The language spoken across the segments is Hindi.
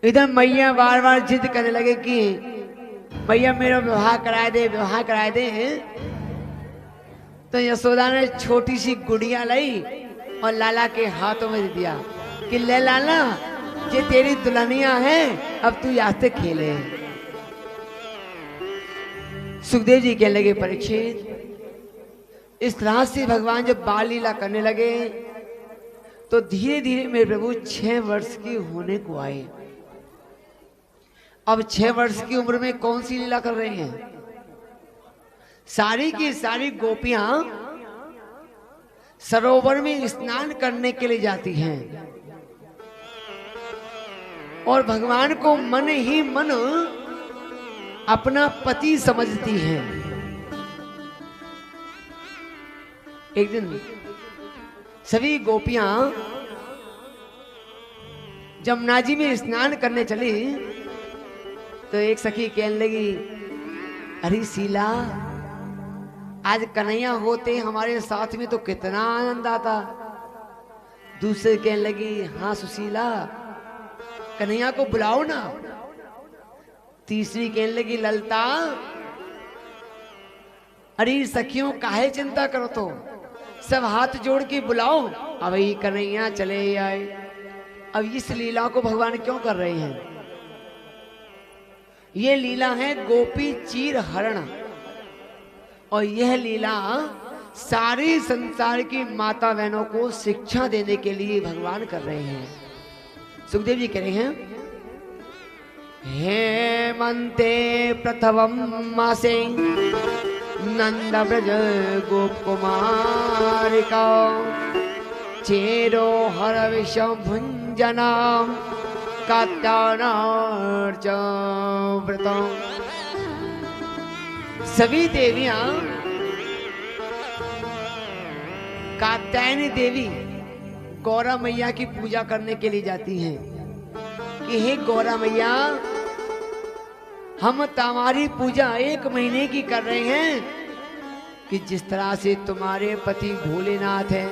इधर मैया बार बार जिद करने लगे कि मैया मेरा विवाह कराए दे, विवाह कराए दे। तो यशोदा ने छोटी सी गुड़िया लाई और लाला के हाथों में दे दिया कि ले लाला, ये तेरी दुल्हनिया है, अब तू यहाँ से खेले। सुखदेव जी कहने लगे परीक्षित, इस तरह से भगवान जब बाल लीला करने लगे तो धीरे धीरे मेरे प्रभु 6 वर्ष की होने को आए। अब 6 वर्ष की उम्र में कौन सी लीला कर रहे हैं? सारी की सारी गोपियां सरोवर में स्नान करने के लिए जाती हैं और भगवान को मन ही मन अपना पति समझती हैं। एक दिन सभी गोपियां जमुना जी में स्नान करने चली तो एक सखी कहने लगी, अरे शीला, आज कन्हैया होते हमारे साथ में तो कितना आनंद आता। दूसरे कहने लगी, हाँ सुशीला, कन्हैया को बुलाओ ना। तीसरी कहने लगी, ललता, अरे सखियों काहे चिंता करो, तो सब हाथ जोड़ के बुलाओ, अब ये कन्हैया चले आए। अब इस लीला को भगवान क्यों कर रहे हैं? ये लीला है गोपी चीर हरण, और यह लीला सारे संसार की माता बहनों को शिक्षा देने के लिए भगवान कर रहे हैं। सुखदेव जी कह रहे हैं, हेमंते प्रथमं मासे नंद ब्रज गोप कुमारिका चेरो हर विषम भुंजना कात्यायनार्च व्रतम। सभी देवियां कात्यायनी देवी गौरा मैया की पूजा करने के लिए जाती हैं कि हे गौरा मैया, हम तुम्हारी पूजा 1 महीने की कर रहे हैं कि जिस तरह से तुम्हारे पति भोलेनाथ हैं,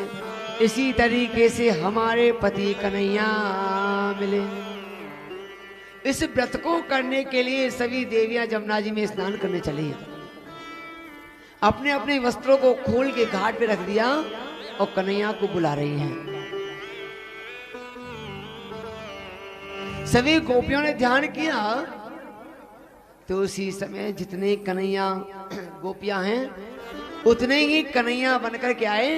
इसी तरीके से हमारे पति कन्हैया मिले। इस व्रत को करने के लिए सभी देवियां जमुना जी में स्नान करने चली। अपने अपने वस्त्रों को खोल के घाट पे रख दिया और कन्हैया को बुला रही हैं। सभी गोपियों ने ध्यान किया तो उसी समय जितने कन्हैया गोपियां हैं उतने ही कन्हैया बनकर के आए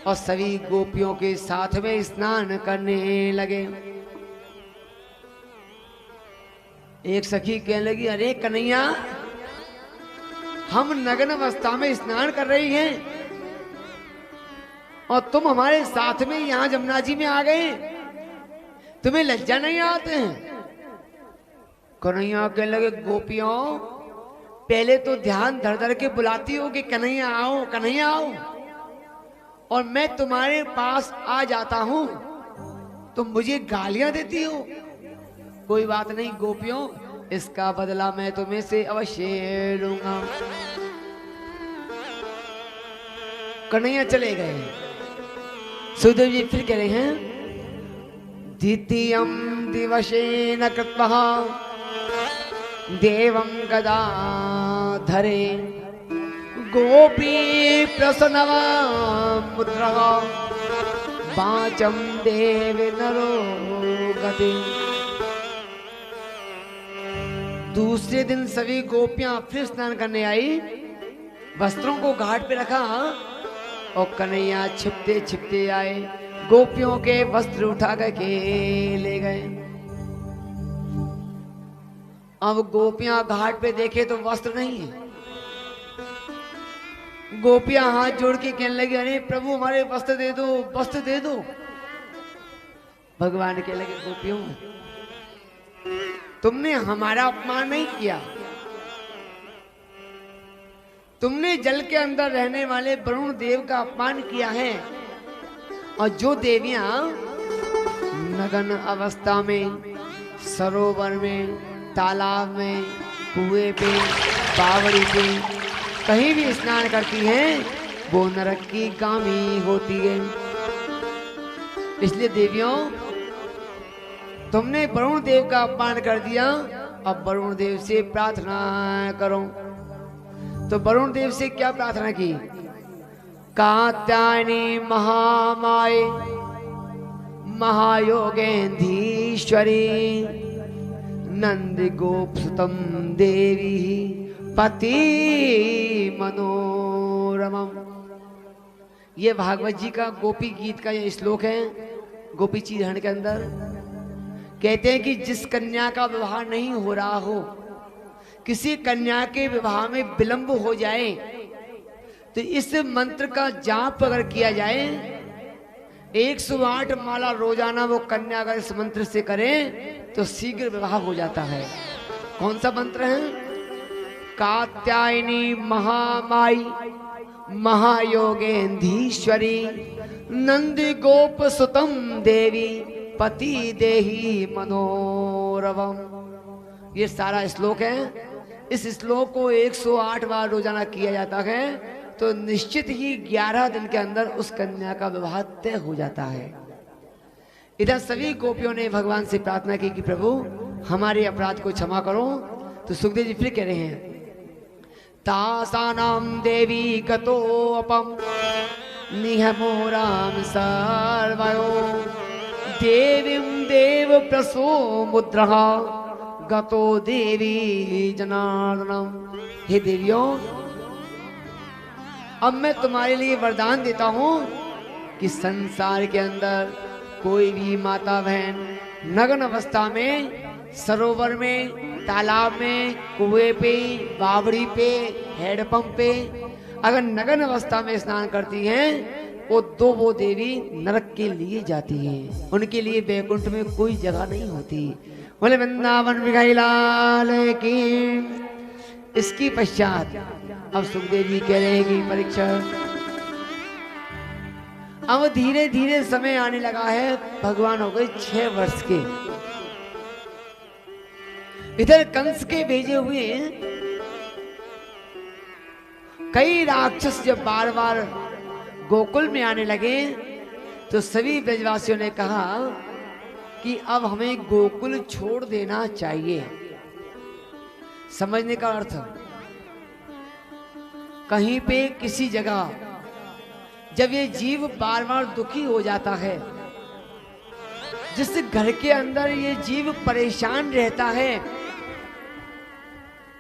और सभी गोपियों के साथ में स्नान करने लगे। एक सखी कहने लगी, अरे कन्हैया, हम नग्न अवस्था में स्नान कर रही हैं और तुम हमारे साथ में यहां जमुना जी में आ गए, तुम्हें लज्जा नहीं आते हैं? कन्हैया कहने लगे, गोपियों, पहले तो ध्यान धर धर के बुलाती हो कि कन्हैया आओ, कन्हैया आओ, और मैं तुम्हारे पास आ जाता हूं तो मुझे गालियां देती हो। कोई बात नहीं गोपियों, इसका बदला मैं तुम्हें से अवश्य लूंगा। कन्हैया चले गए। सुखदेव जी फिर कह रहे हैं, द्वितीयं दिवसेन कृत्वा देवं गदाधरे गोपी प्रसन्नवा मुद्रा वाचं देवे नरो गति। दूसरे दिन सभी गोपियां फिर स्नान करने आई, वस्त्रों को घाट पे रखा और कन्हैया छिपते छिपते आए, गोपियों के वस्त्र उठा करके ले गए। अब गोपियां घाट पे देखे तो वस्त्र नहीं है। गोपियां हाथ जोड़ के कहने लगी, अरे प्रभु हमारे वस्त्र दे दो, वस्त्र दे दो। भगवान कहने लगे, गोपियों, तुमने हमारा अपमान नहीं किया, तुमने जल के अंदर रहने वाले वरुण देव का अपमान किया है। और जो देवियां नग्न अवस्था में सरोवर में, तालाब में, कुएं पे, बावड़ी पे कहीं भी स्नान करती हैं, वो नरक की गामी होती है। इसलिए देवियों, तुमने वरुण देव का अपमान कर दिया, अब वरुण देव से प्रार्थना करो। तो वरुण देव से क्या प्रार्थना की? कात्यायनी महामाये महायोगेंधीश्वरी नंद गोपसुतम देवी पति मनोरमम। ये भागवत जी का गोपी गीत का ये श्लोक है गोपी चीधरण के अंदर। कहते हैं कि जिस कन्या का विवाह नहीं हो रहा हो, किसी कन्या के विवाह में विलंब हो जाए, तो इस मंत्र का जाप अगर किया जाए, 108 माला रोजाना वो कन्या अगर इस मंत्र से करे तो शीघ्र विवाह हो जाता है। कौन सा मंत्र है? कात्यायनी महामाई महायोगेंधीश्वरी नंदी गोप सुतम देवी पति देही मनोरवम। ये सारा श्लोक है। इस श्लोक को 108 बार रोजाना किया जाता है तो निश्चित ही 11 दिन के अंदर उस कन्या का विवाह तय हो जाता है। इधर सभी गोपियों ने भगवान से प्रार्थना की कि प्रभु हमारे अपराध को क्षमा करो। तो सुखदेव जी फिर कह रहे हैं, तासानाम देवी गतो अपम निहमोराम सर्वयो देवीं देव प्रसो मुद्रा गतो देवी जनार्दनम। हे देवियों, अब मैं तुम्हारे लिए वरदान देता हूं कि संसार के अंदर कोई भी माता बहन नग्न अवस्था में सरोवर में, तालाब में, कुएं पे, बावड़ी पे, हैंडपंप पे अगर नग्न अवस्था में स्नान करती हैं, वो देवी नरक के लिए जाती हैं। उनके लिए वैकुंठ में कोई जगह नहीं होती। बोले वृंदावन बिगाई लाल की। इसकी पश्चात अब सुखदेव जी कह रहे हैं कि परीक्षा, अब धीरे धीरे समय आने लगा है। भगवान हो गए 6 वर्ष के। इधर कंस के भेजे हुए कई राक्षस जब बार बार गोकुल में आने लगे तो सभी ब्रजवासियों ने कहा कि अब हमें गोकुल छोड़ देना चाहिए। समझने का अर्थ, कहीं पे किसी जगह जब ये जीव बार बार दुखी हो जाता है, जिस घर के अंदर ये जीव परेशान रहता है,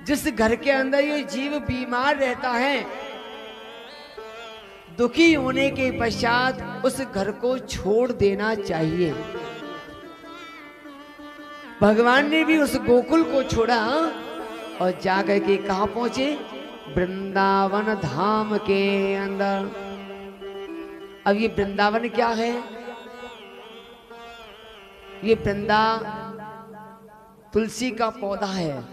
जिस घर के अंदर ये जीव बीमार रहता है, दुखी होने के पश्चात उस घर को छोड़ देना चाहिए। भगवान ने भी उस गोकुल को छोड़ा और जाकर के कहां पहुंचे? वृंदावन धाम के अंदर। अब ये वृंदावन क्या है? ये वृंदा तुलसी का पौधा है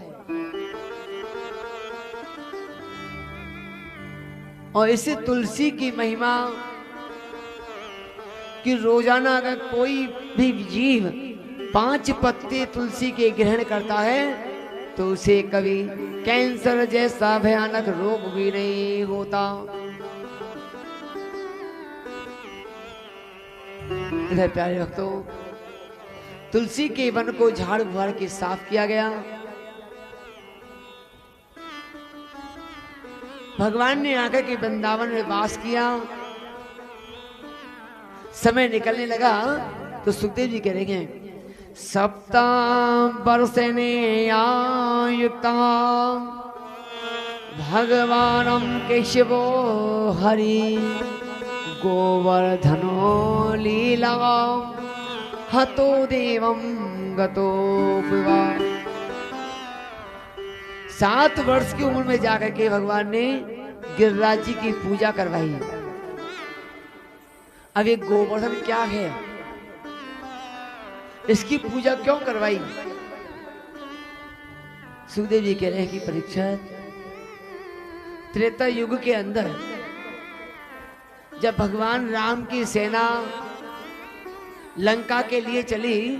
और इसे तुलसी की महिमा कि रोजाना अगर कोई भी जीव 5 पत्ते तुलसी के ग्रहण करता है तो उसे कभी कैंसर जैसा भयानक रोग भी नहीं होता। इधर प्यारे भक्तों, तुलसी के वन को झाड़ बुहाड़ के साफ किया गया। भगवान ने आकर के वृंदावन में वास किया। समय निकलने लगा तो सुखदेव जी कह रहे हैं, सप्ताह वर्षने आयुक्ता भगवानम केशवो हरि गोवर्धनो लीला हतो देवम गतो विवा। 7 वर्ष की उम्र में जाकर के भगवान ने गिरिराज जी की पूजा करवाई। अब ये गोवर्धन क्या है, इसकी पूजा क्यों करवाई? सुखदेव जी कह रहे हैं कि परीक्षित, त्रेता युग के अंदर जब भगवान राम की सेना लंका के लिए चली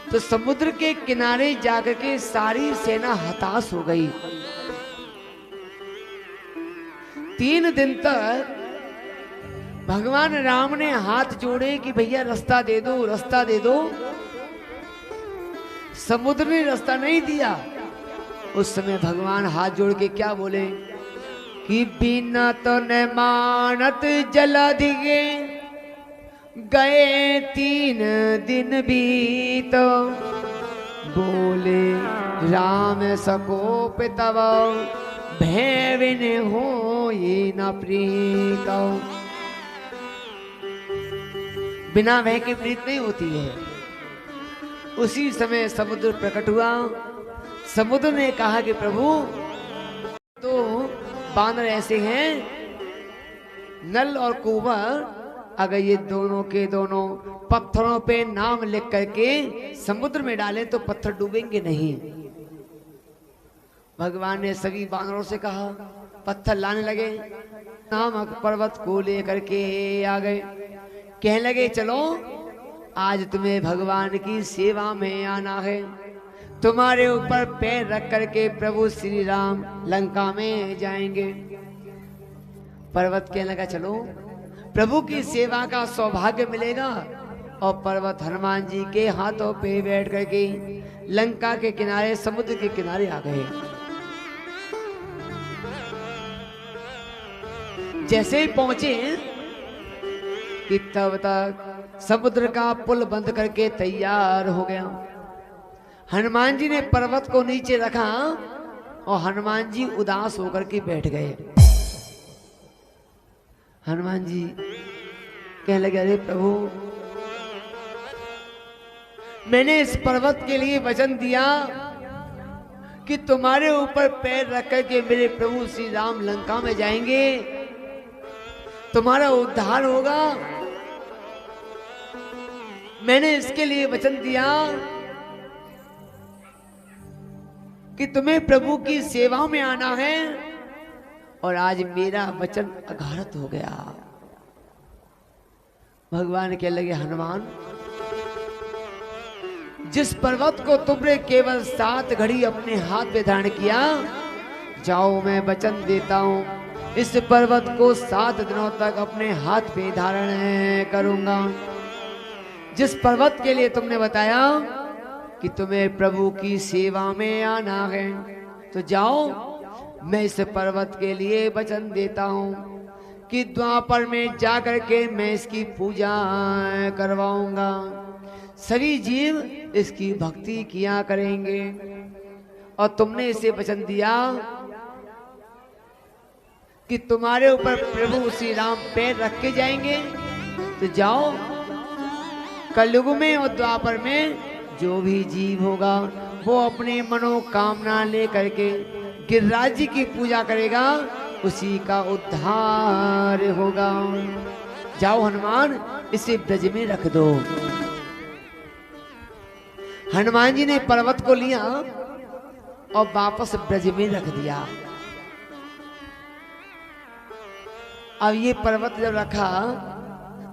तो समुद्र के किनारे जाकर के सारी सेना हताश हो गई। 3 दिन तक भगवान राम ने हाथ जोड़े कि भैया रास्ता दे दो, रास्ता दे दो, समुद्र ने रास्ता नहीं दिया। उस समय भगवान हाथ जोड़ के क्या बोले कि बिना तो न मानत जलधिगे गए 3 दिन बीत, बोले राम सकोप तब भैविन हो ये न प्रीत। बिना भय की प्रीत नहीं होती है। उसी समय समुद्र प्रकट हुआ। समुद्र ने कहा कि प्रभु, तो बानर ऐसे हैं, नल और कुंवर, अगर ये दोनों के दोनों पत्थरों पे नाम लिख करके समुद्र में डालें तो पत्थर डूबेंगे नहीं। भगवान ने सभी बानरों से कहा, पत्थर लाने लगे। नामक पर्वत को लेकर के आ गए। कहने लगे चलो आज तुम्हें भगवान की सेवा में आना है। तुम्हारे ऊपर पैर रख करके प्रभु श्री राम लंका में जाएंगे। पर्वत कहने लगा चलो, प्रभु की सेवा का सौभाग्य मिलेगा। और पर्वत हनुमान जी के हाथों पे बैठ करके लंका के किनारे, समुद्र के किनारे आ गए। जैसे ही पहुंचे कि तब तक समुद्र का पुल बंद करके तैयार हो गया। हनुमान जी ने पर्वत को नीचे रखा और हनुमान जी उदास होकर के बैठ गए। हनुमान जी कहने लगे, अरे प्रभु, मैंने इस पर्वत के लिए वचन दिया कि तुम्हारे ऊपर पैर रख करके मेरे प्रभु श्री राम लंका में जाएंगे, तुम्हारा उद्धार होगा। मैंने इसके लिए वचन दिया कि तुम्हें प्रभु की सेवा में आना है, और आज मेरा वचन अघारत हो गया। भगवान कहने लगे, हनुमान, जिस पर्वत को तुमने केवल 7 घड़ी अपने हाथ में धारण किया, जाओ मैं वचन देता हूं, इस पर्वत को 7 दिनों तक अपने हाथ पे धारण करूंगा। जिस पर्वत के लिए तुमने बताया कि तुम्हें प्रभु की सेवा में आना है, तो जाओ, मैं इस पर्वत के लिए वचन देता हूं कि द्वापर में जाकर के मैं इसकी पूजा करवाऊंगा। सभी जीव इसकी भक्ति किया करेंगे। और तुमने इसे वचन दिया कि तुम्हारे ऊपर प्रभु श्री राम पैर रख के जाएंगे, तो जाओ, कलयुग में और द्वापर में जो भी जीव होगा वो अपनी मनोकामना लेकर के गिरिराज जी की पूजा करेगा, उसी का उद्धार होगा। जाओ हनुमान, इसे ब्रज में रख दो। हनुमान जी ने पर्वत को लिया और वापस ब्रज में रख दिया। अब ये पर्वत जब रखा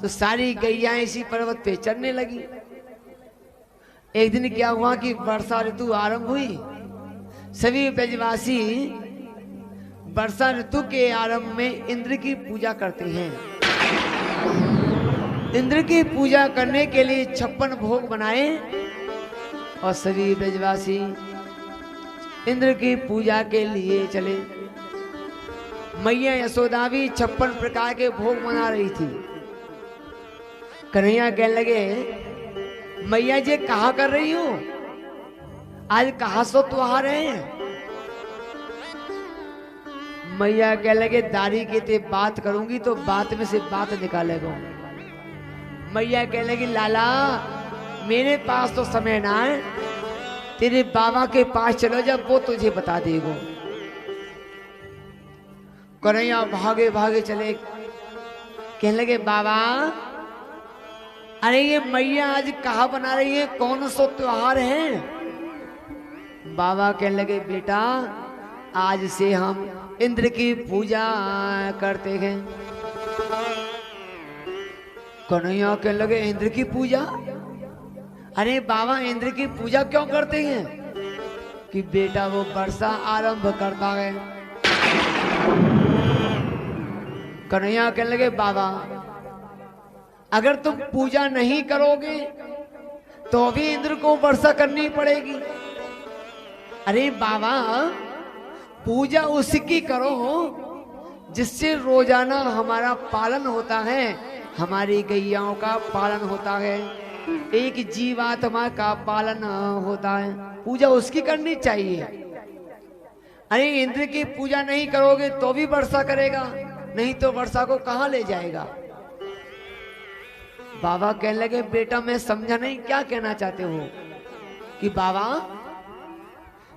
तो सारी गैया इसी पर्वत पे चढ़ने लगी। एक दिन क्या हुआ कि वर्षा ऋतु आरंभ हुई। सभी ब्रजवासी वर्षा ऋतु के आरंभ में इंद्र की पूजा करते हैं। इंद्र की पूजा करने के लिए 56 भोग बनाए और सभी ब्रजवासी इंद्र की पूजा के लिए चले। मैया यशोदा भी 56 प्रकार के भोग बना रही थी। कन्हैया कहने लगे, मैया जी कहा कर रही हो, आज कहा सो त्योहार है। मैया कहने लगे, दारी के ते बात करूंगी तो बात में से बात निकालेगा। मैया कहने लगी, लाला मेरे पास तो समय ना है, तेरे बाबा के पास चलो, जब वो तुझे बता देगा। कन्हैया भागे भागे चले। कहने लगे, बाबा अरे ये मैया आज कहा बना रही है, कौन सा त्योहार है। बाबा कहने लगे, बेटा आज से हम इंद्र की पूजा करते हैं। कन्हैया कहने लगे, इंद्र की पूजा? अरे बाबा इंद्र की पूजा क्यों करते हैं? कि बेटा वो वर्षा आरंभ करता है। कन्हैया कहने लगे, बाबा अगर तुम पूजा नहीं करोगे तो भी इंद्र को वर्षा करनी पड़ेगी। अरे बाबा, पूजा उसकी करो जिससे रोजाना हमारा पालन होता है, हमारी गैयाओं का पालन होता है, एक जीवात्मा का पालन होता है। पूजा उसकी करनी चाहिए। अरे इंद्र की पूजा नहीं करोगे तो भी वर्षा करेगा, नहीं तो वर्षा को कहां ले जाएगा। बाबा कहने लगे, बेटा मैं समझा नहीं, क्या कहना चाहते हो? कि बाबा,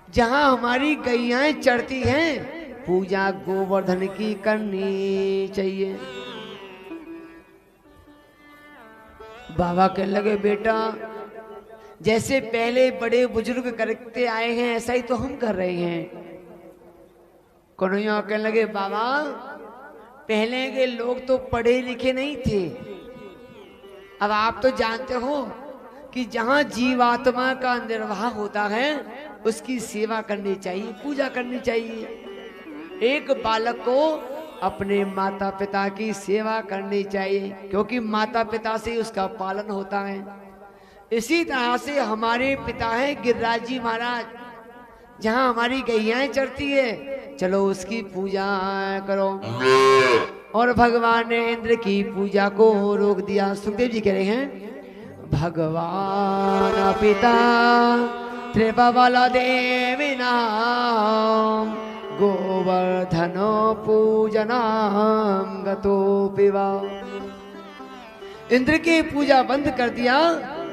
जहां हमारी गैयाएं चढ़ती हैं, पूजा गोवर्धन की करनी चाहिए। बाबा कहने लगे, बेटा जैसे पहले बड़े बुजुर्ग करते आए हैं ऐसा ही तो हम कर रहे हैं। कन्हैया कहने लगे, बाबा पहले के लोग तो पढ़े लिखे नहीं थे। अब आप तो जानते हो कि जहां जीवात्मा का निर्वाह होता है उसकी सेवा करनी चाहिए, पूजा करनी चाहिए। एक बालक को अपने माता पिता की सेवा करनी चाहिए, क्योंकि माता पिता से उसका पालन होता है। इसी तरह से हमारे पिता हैं गिरिराज जी महाराज, जहां हमारी गैयाएं चढ़ती है, चलो उसकी पूजा करो। और भगवान ने इंद्र की पूजा को रोक दिया। सुखदेव जी कह रहे हैं, भगवान पिता त्रिभुवन देवी नाम गोवर्धनो पूजनाम गतो पिवा। इंद्र की पूजा बंद कर दिया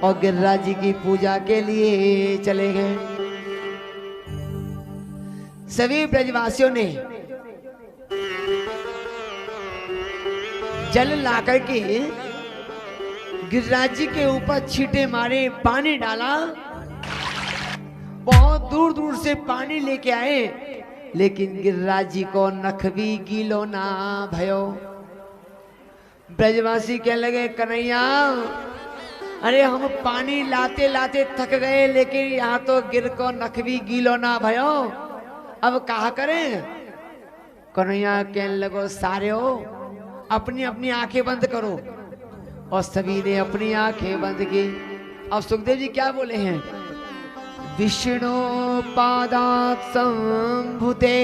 और गिरिराज जी की पूजा के लिए चले गए। सभी ब्रजवासियों ने जल लाकर के गिरिराज जी के ऊपर छींटे मारे, पानी डाला, बहुत दूर दूर से पानी लेके आए, लेकिन गिरिराज जी को नख भी गीलो ना भयो। ब्रजवासी कहने लगे, कन्हैया अरे हम पानी लाते लाते थक गए, लेकिन यहाँ तो गिर को नख भी गीलो ना भयो, अब कहा करें। कन्हैया कहने लगो, सारे हो अपनी अपनी आंखें बंद करो। और सभी ने अपनी आंखें बंद की। अब सुखदेव जी क्या बोले हैं, विष्णु पादात् संभुते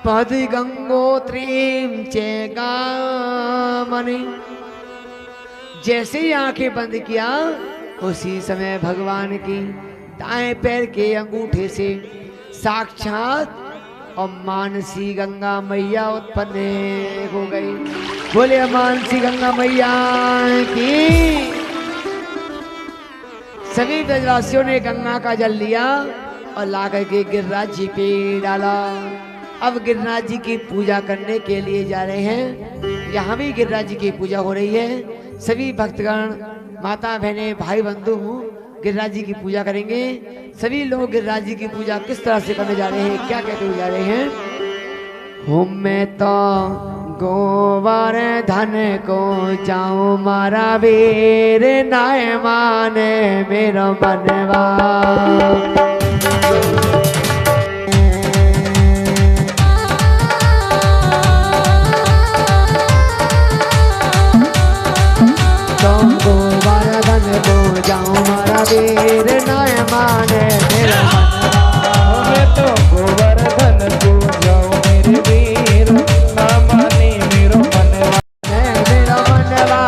पद गंगोत्रीं चेगामणि। जैसे ही आंखें बंद किया, उसी समय भगवान की दाएं पैर के अंगूठे से साक्षात और मानसी गंगा मैया उत्पन्न हो गई। बोले मानसी गंगा मैया की। सभी ब्रजवासियों ने गंगा का जल लिया और लाकर के गिरिराज जी पे डाला। अब गिरिराज जी की पूजा करने के लिए जा रहे हैं। यहाँ भी गिरिराज जी की पूजा हो रही है। सभी भक्तगण, माता बहने, भाई बंधु गिरिराज जी की पूजा करेंगे। सभी लोग गिरिराज जी की पूजा किस तरह से करने जा रहे हैं, क्या कहते हुए जा रहे हैं। हूँ मैं तो गोवर्धन को जाऊं मारा वीर नाय माने मेरो मनवा। गोवर्धन को जाऊं मारा वीर नाय माने मेरा मनवा। मैं तो गोवर्धन को जाऊं मेरे वीर ना माने मेरो मनवा। मेरा मनवा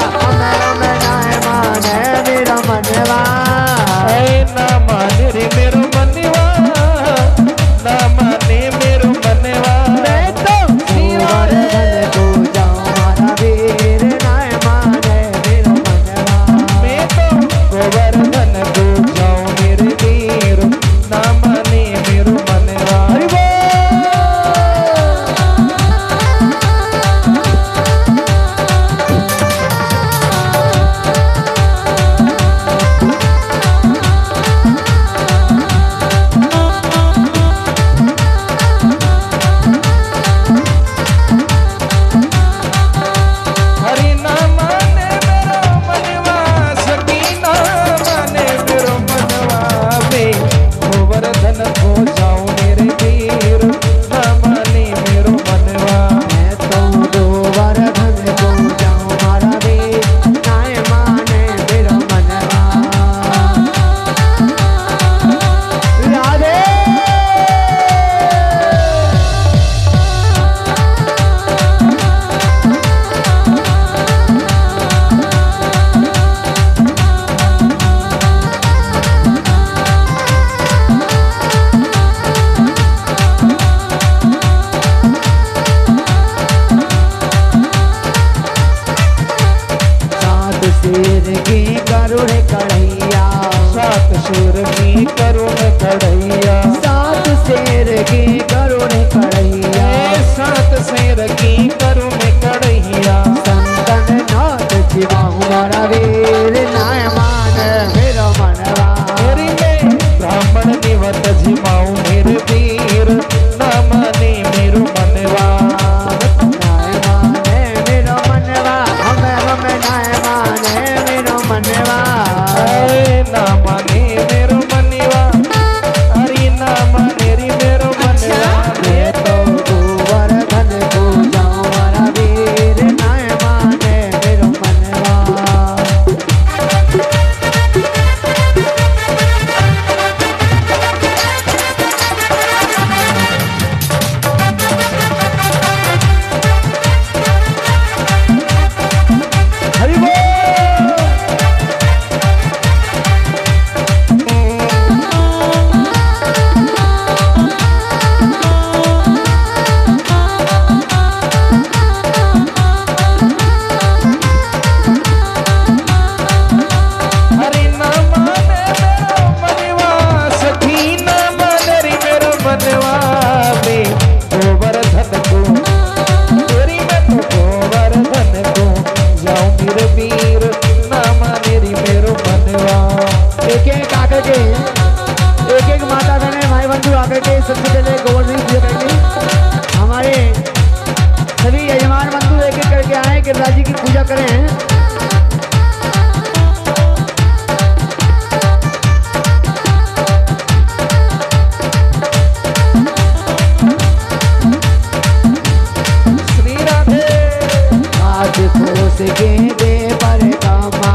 मैं नाय माने मेरा मनवा। ना माने रे मेरो मनवा, ना माने मेरो मनवा। मैं तो गोवर्धन को जाऊं मारा वीर नाय माने मेरा मनवा। मैं तो गोवर्धन को जाऊं करुण कढ़ैया, सात शेर की करुण कढ़ैया, सात शेर की करुण कढ़ैया, सात शेर की करुण कढ़ैया। संतन नाथ जिमाहु मारा वीर नाय मान मेरो मनवा, मेरी में ब्राह्मण निवत जिमाऊ मेरे वीर ना माने मेरो मनवा। नाय माने मेरो मनवा, हमें नाय माने मेरो मनवा, ना माने मेरो मनवा, अरे ना माने री मेरो मनवा। मैं तो गोवर्धन को जाऊं मारा वीर नाय माने मेरो मनवा। हरि बोल। अरे ना माने मेरो मनवा, सखी ना माने री मेरो मनवा। वे गोवर्धन को तेरी मैं तो गोवर्धन को जाऊं मेरे वीर ना माने री मेरो मनवा। एक एक आकर के एक एक माता बहने भाई बंधु आकर के सबसे पहले गोवर्धन पूजा करेंगे। हमारे सभी यजमान बंधु एक एक करके आए गिरिराज जी की पूजा करें। श्री राधे। आज कोस गेंदे पर कामा,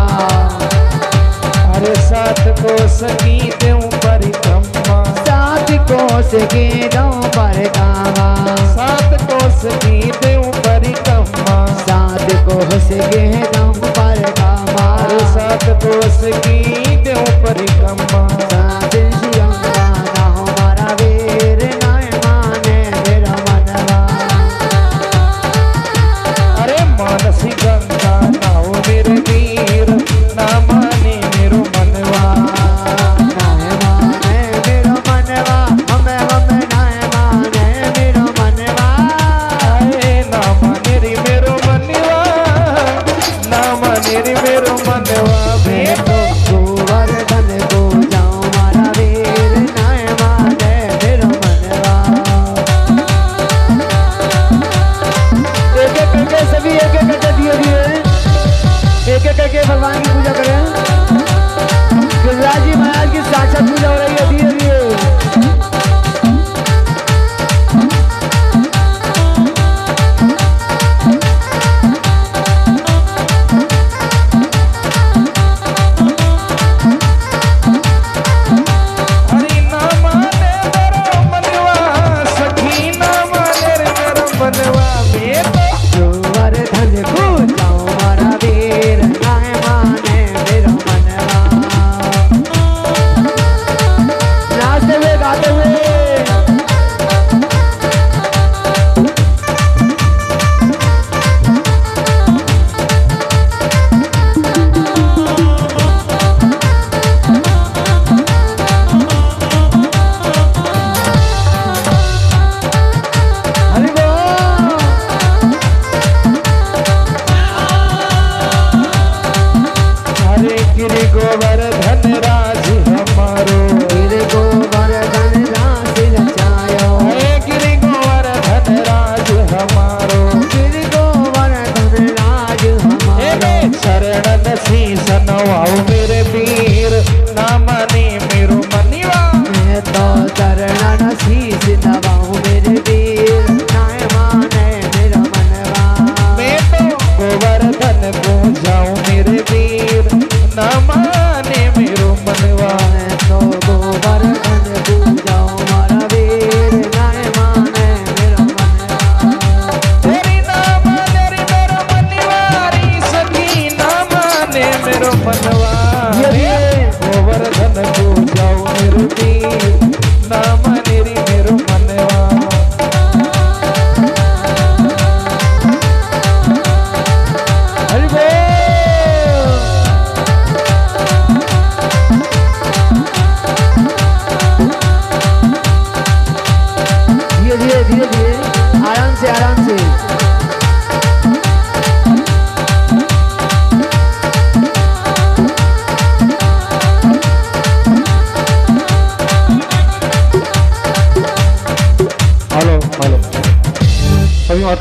अरे सात को सकी देऊं परिक्रमा, सात कोस गेंदों पर कामा, सात को सकी देऊं परिक्रमा, सात कोस गेंदों पर कामा, अरे सात को सकी देऊं परिक्रमा। सात सियंगा ना हमारा वीर नाय माने मेरा मनवा, अरे मानसी गंगा नाओ मेरे वीर ना माने मेरो मनवा। नाय माने मेरो मनवा, हमें नाय माने मेरो मनवा, आए ना माने री मेरो मनवा, ना माने री मेरो मनवा। मैं तो गोवर्धन को जाऊं मारा वीर नाय माने मेरो मनवा। एक एक करके सभी एक एक करके धीरे धीरे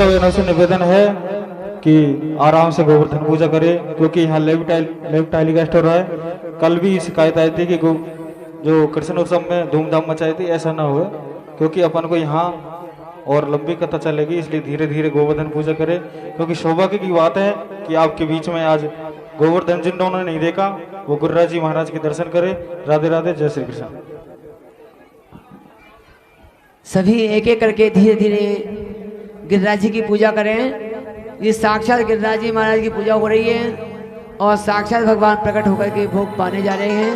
भक्तजनों से निवेदन है कि आराम से गोवर्धन पूजा करें, क्योंकि यहाँ लेफ्ट टाइली का स्टोर है। कल भी शिकायत आई थी कि जो कृष्ण उत्सव में धूमधाम मचाई थी, ऐसा ना हुए, क्योंकि अपन को यहाँ और लंबी कथा चलेगी, इसलिए धीरे धीरे गोवर्धन पूजा करें। क्योंकि सौभाग्य की बात है कि आपके बीच में आज गोवर्धन जिन्होंने नहीं देखा वो गुरुराज जी महाराज के दर्शन करें। राधे राधे, जय श्री कृष्ण। सभी एक एक करके धीरे धीरे गिरिराज जी की पूजा करें। ये साक्षात गिरिराज जी महाराज की पूजा हो रही है और साक्षात भगवान प्रकट होकर के भोग पाने जा रहे हैं।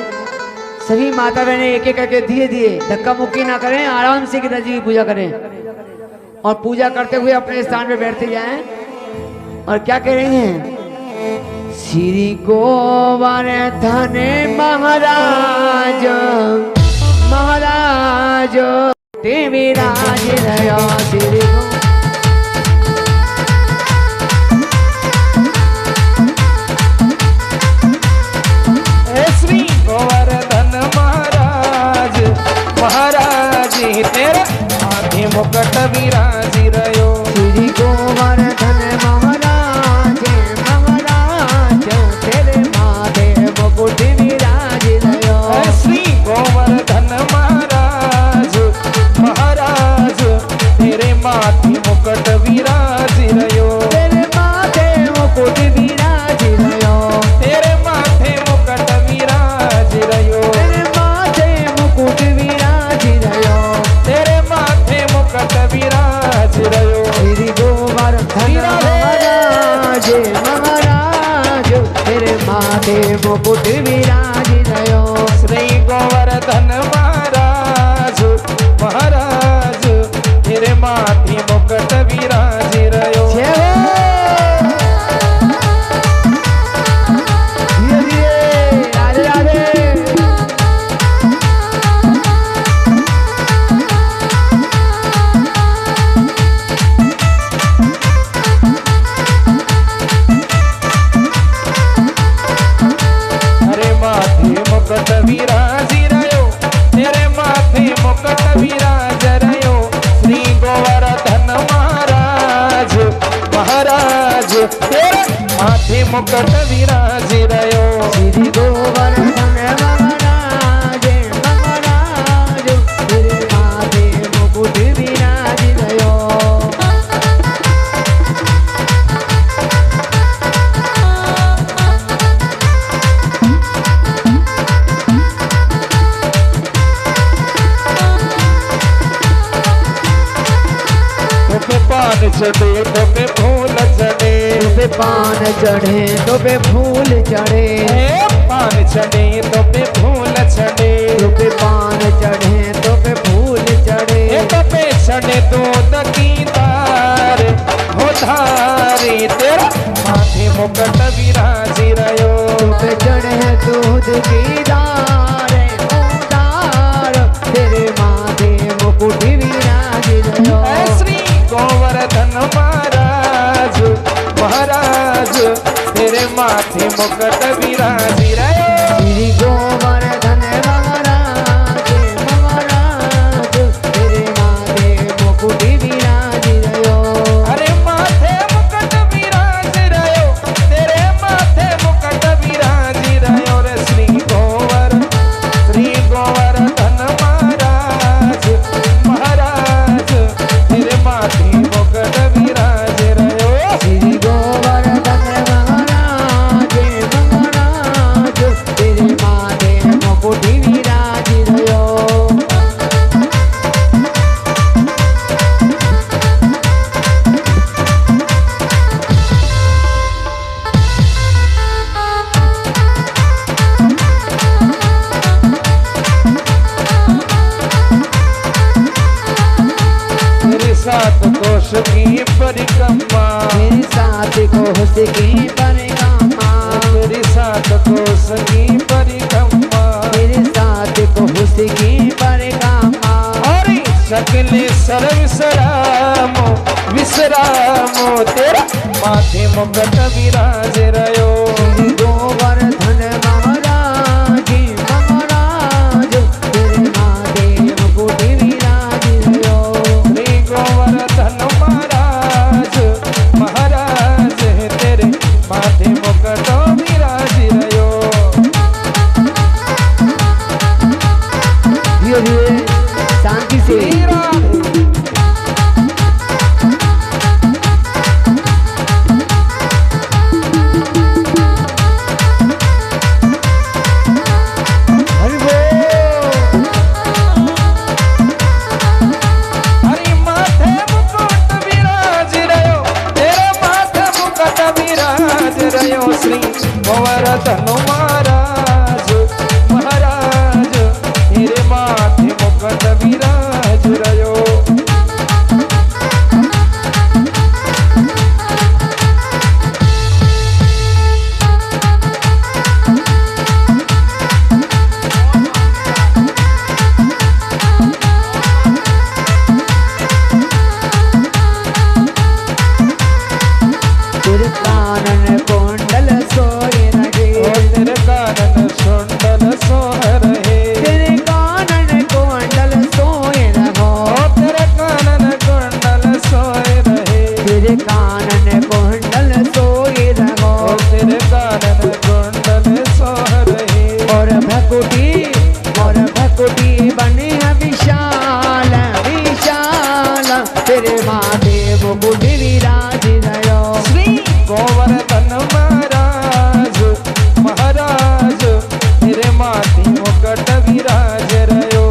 सभी माता बहनें एक एक करके धीरे धीरे, धक्का मुक्की ना करें, आराम से गिरिराज जी की पूजा करें और पूजा करते हुए अपने स्थान पे बैठते जाएं। और क्या कह रही हैं? श्री गोवर्धन महाराज महाराज ते विराज रहा श्री श्री गोवर्धन महाराज महाराज तेरा माथे मुकुट विराज रयो। श्री गोवर्धन महाराज महाराज तेरे माथे मुकुट विराज रयो। श्री गोवर्धन महाराज महाराज तेरे माथे मुकुट विराज रयो। तेरे माथे मुकुट विराज रयो। तेरे माथे मुकुट विराज रयो। तेरे माथे मुकुट विराज रयो। तेरे माथे मुकुट विराज रयो। श्री गोवर्धन महाराज महाराज तेरे माथे मुकुट विराज रयो। श्री गोवर्धन महाराज महाराज तेरे माथे मुकुट विराज रयो। राधे राधे। तेरे माथे मुकुट विराज रयो। तेरे माथे मुकुट विराज रयो। श्री गोवर्धन महाराज महाराज तेरे माथे मुकुट विराज रयो। श्री गोवर्धन महाराज महाराज तेरे माथे मुकुट विराज रयो। तोपे पान चढ़े तोपे फूल चढ़े। पे पान चढ़े तो पे फूल चढ़े। पान चढ़े तोपे फूल चढ़े। तो पे पान चढ़े तो पे फूल चढ़े। तोपे चढ़े दूध की धार हो धारी तेरा माथे मुकुट विराज रयो। तो पे चढ़े दूध की धार उदार तेरे माथे मुकुट विराज रयो। श्री गोवर्धन महाराज महाराज तेरे माथे मुकुट विराज रयो। श्री गोवर्धन महाराज महाराज तेरे माथे मुकुट विराज रयो। अरे माथे मुकुट विराज रयो। तेरे माथे मुकुट विराज रयो। रे श्री गोवर्धन महाराज महाराज तेरे माथे मुकुट विराज रयो। श्री गोवर्धन महाराज महाराज तेरे माथे मुकुट विराज रयो। तेरे साथ कोश की परिक्रमा। मेरे साथ कोस की परिक्रमा। तेरे साथ कोश की परिक्रमा। मेरे साथ कोस की परिक्रमा। अरे सकले सर विश्रामो विश्रामो तेरा माथे मुकुट विराज रयो। श्री गोवर्धन महाराज महाराज तेरे माथे मुकुट विराज रयो। श्री गोवर्धन महाराज माथे मुकुट विराज रयो। धीरे धीरे शांति से श्री गोवर्धन महाराज महाराज तेरे माथे मुकुट विराज रयो। तेरे कानन कुंडल सोए रहे, तेरे कानन कुंडल सोह रहे, तेरे कानन कुंडल सोए रहो, तेरे कानन कुंडल सोए रहे, तेरे कानन कुंडल सोए रहो, तेरे कानन कुंडल सोह रहे। और भकुटी बने विशाल विशाल, तेरे माथे मुकुट विराज रहो। श्री गोवर्धन महाराज महाराज तेरे माथे मुकुट विराज रयो।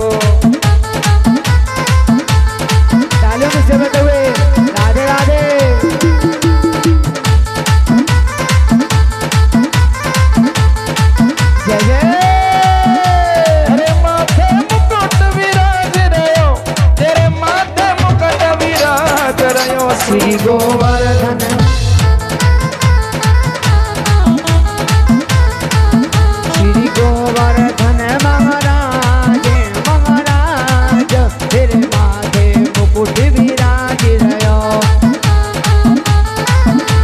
तालियों में से बते हुए राधे राधे। जय जय। तेरे माथे मुकुट विराज रयो, तेरे माथे मुकुट विराज रयो। श्री गोवर्धन श्री गोवर्धन महाराज महाराज तेरे माथे मुकुट विराज रयो।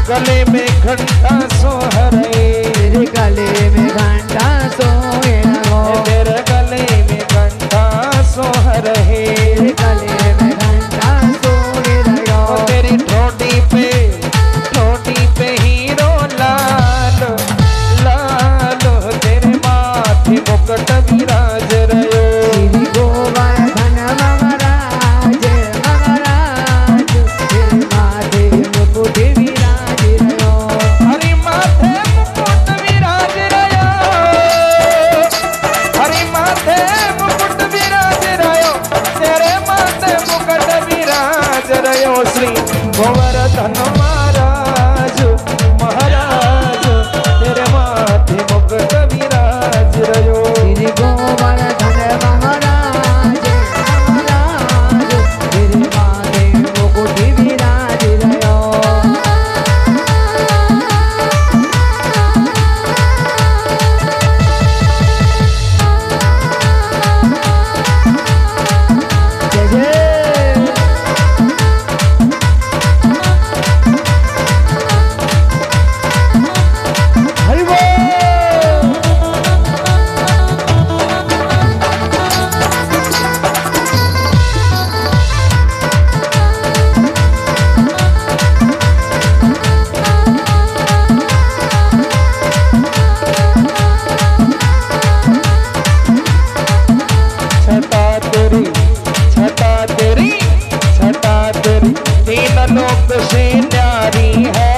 गले में घंटा सोह रहे, तेरे गले में घंटा सोए रहो, तेरे गले में घंटा सोह रहे, तेरे गले में घंटा सोए रहो। तेरी ठोड़ी पे हीरो लाल लाल तेरे माथे मुकुट विराज रयो। श्री गोवर्धन महाराज महाराज तेरे माथे मुकुट विराज रहो। हरि माथे मुकुट विराज रयो, हरि माथे मुकुट विराज रयो, तेरे माथे मुकुट विराज रयो। श्री गोवर्धन महाराज महाराज तेरे माथे मुकुट विराज रयो। श्री गोवर्धन महाराज महाराज तेरे माथे मुकुट विराज रहो। जय जय। हरि बोल। छटा तेरी छटा तेरी छटा तेरी तीन लोक से न्यारी है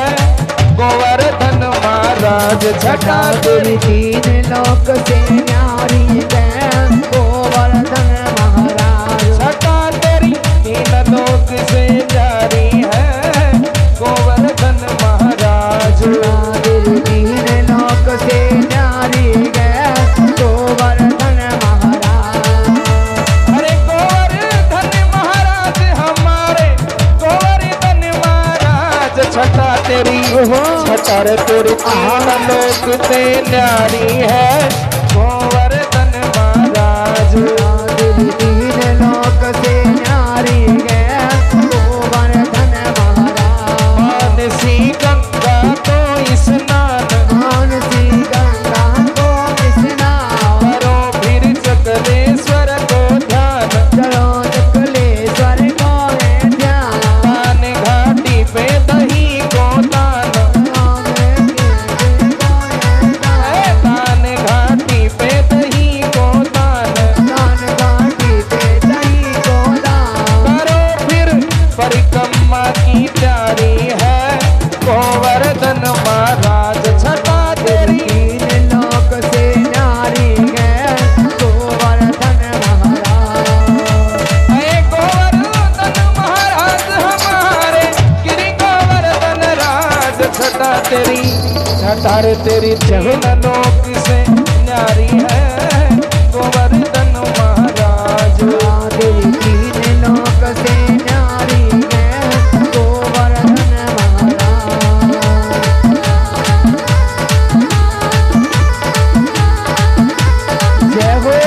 गोवर्धन महाराज। छटा तेरी तीन लोक से न्यारी है गोवर्धन महाराज। छटा तेरी तीन लोक से न्यारी है गोवर्धन महाराज। तेरी तीन लोक से न्यारी है गोवर्धन महाराज। अरे गोवर्धन महाराज हमारे गोवर्धन महाराज। छटा तेरी छटा रे तेरी तीन लोक से न्यारी है गोवर्धन महाराज। तेरी तीन लोक से न्यारी है गोवर्धन महाराज। मानसी गंगा को स्नान मानसी गंगा को स्नान करो फिर सकलेश्वर को ध्यान। चलो चकलेश्वर को ध्यान। दान घाटी पे दही को दान। के न्यारी। छठार तेरी चहल लोक से न्यारी है गोवर्धन महाराज। तेरी तीन लोक से न्यारी है गोवर्धन महाराज। जय हो।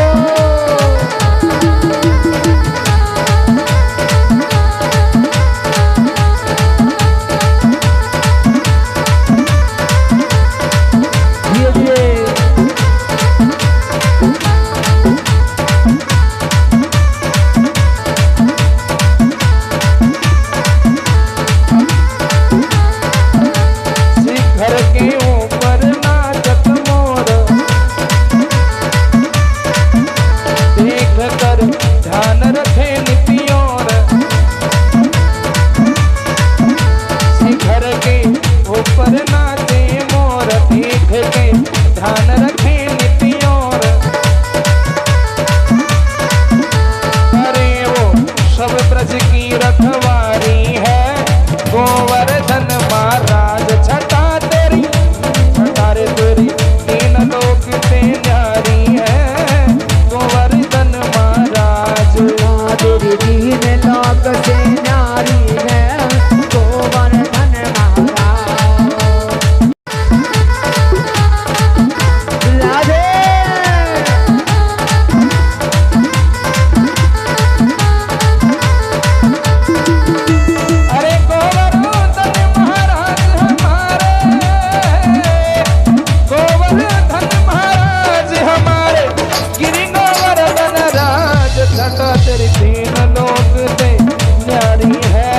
घर के ऊपर नाचत मोर देख कर ध्यान रखे नितियोर। घर के ऊपर नाचे मोर देख के ध्यान रखे नितियोर। अरे वो सब ब्रज की रखवारी है गोवर्धन महाराज। छठा तेरी तीन लोक से न्यारी है गोवर्धन महाराज। तेरी तीन लोक से न्यारी है गोवर्धन महाराज। राधे। अरे गोवर्धन महाराज हमारे, गोवर्धन महाराज हमारे, गिरि गोवर्धन राज। छठा तेरी तीन लोक से न्यारी है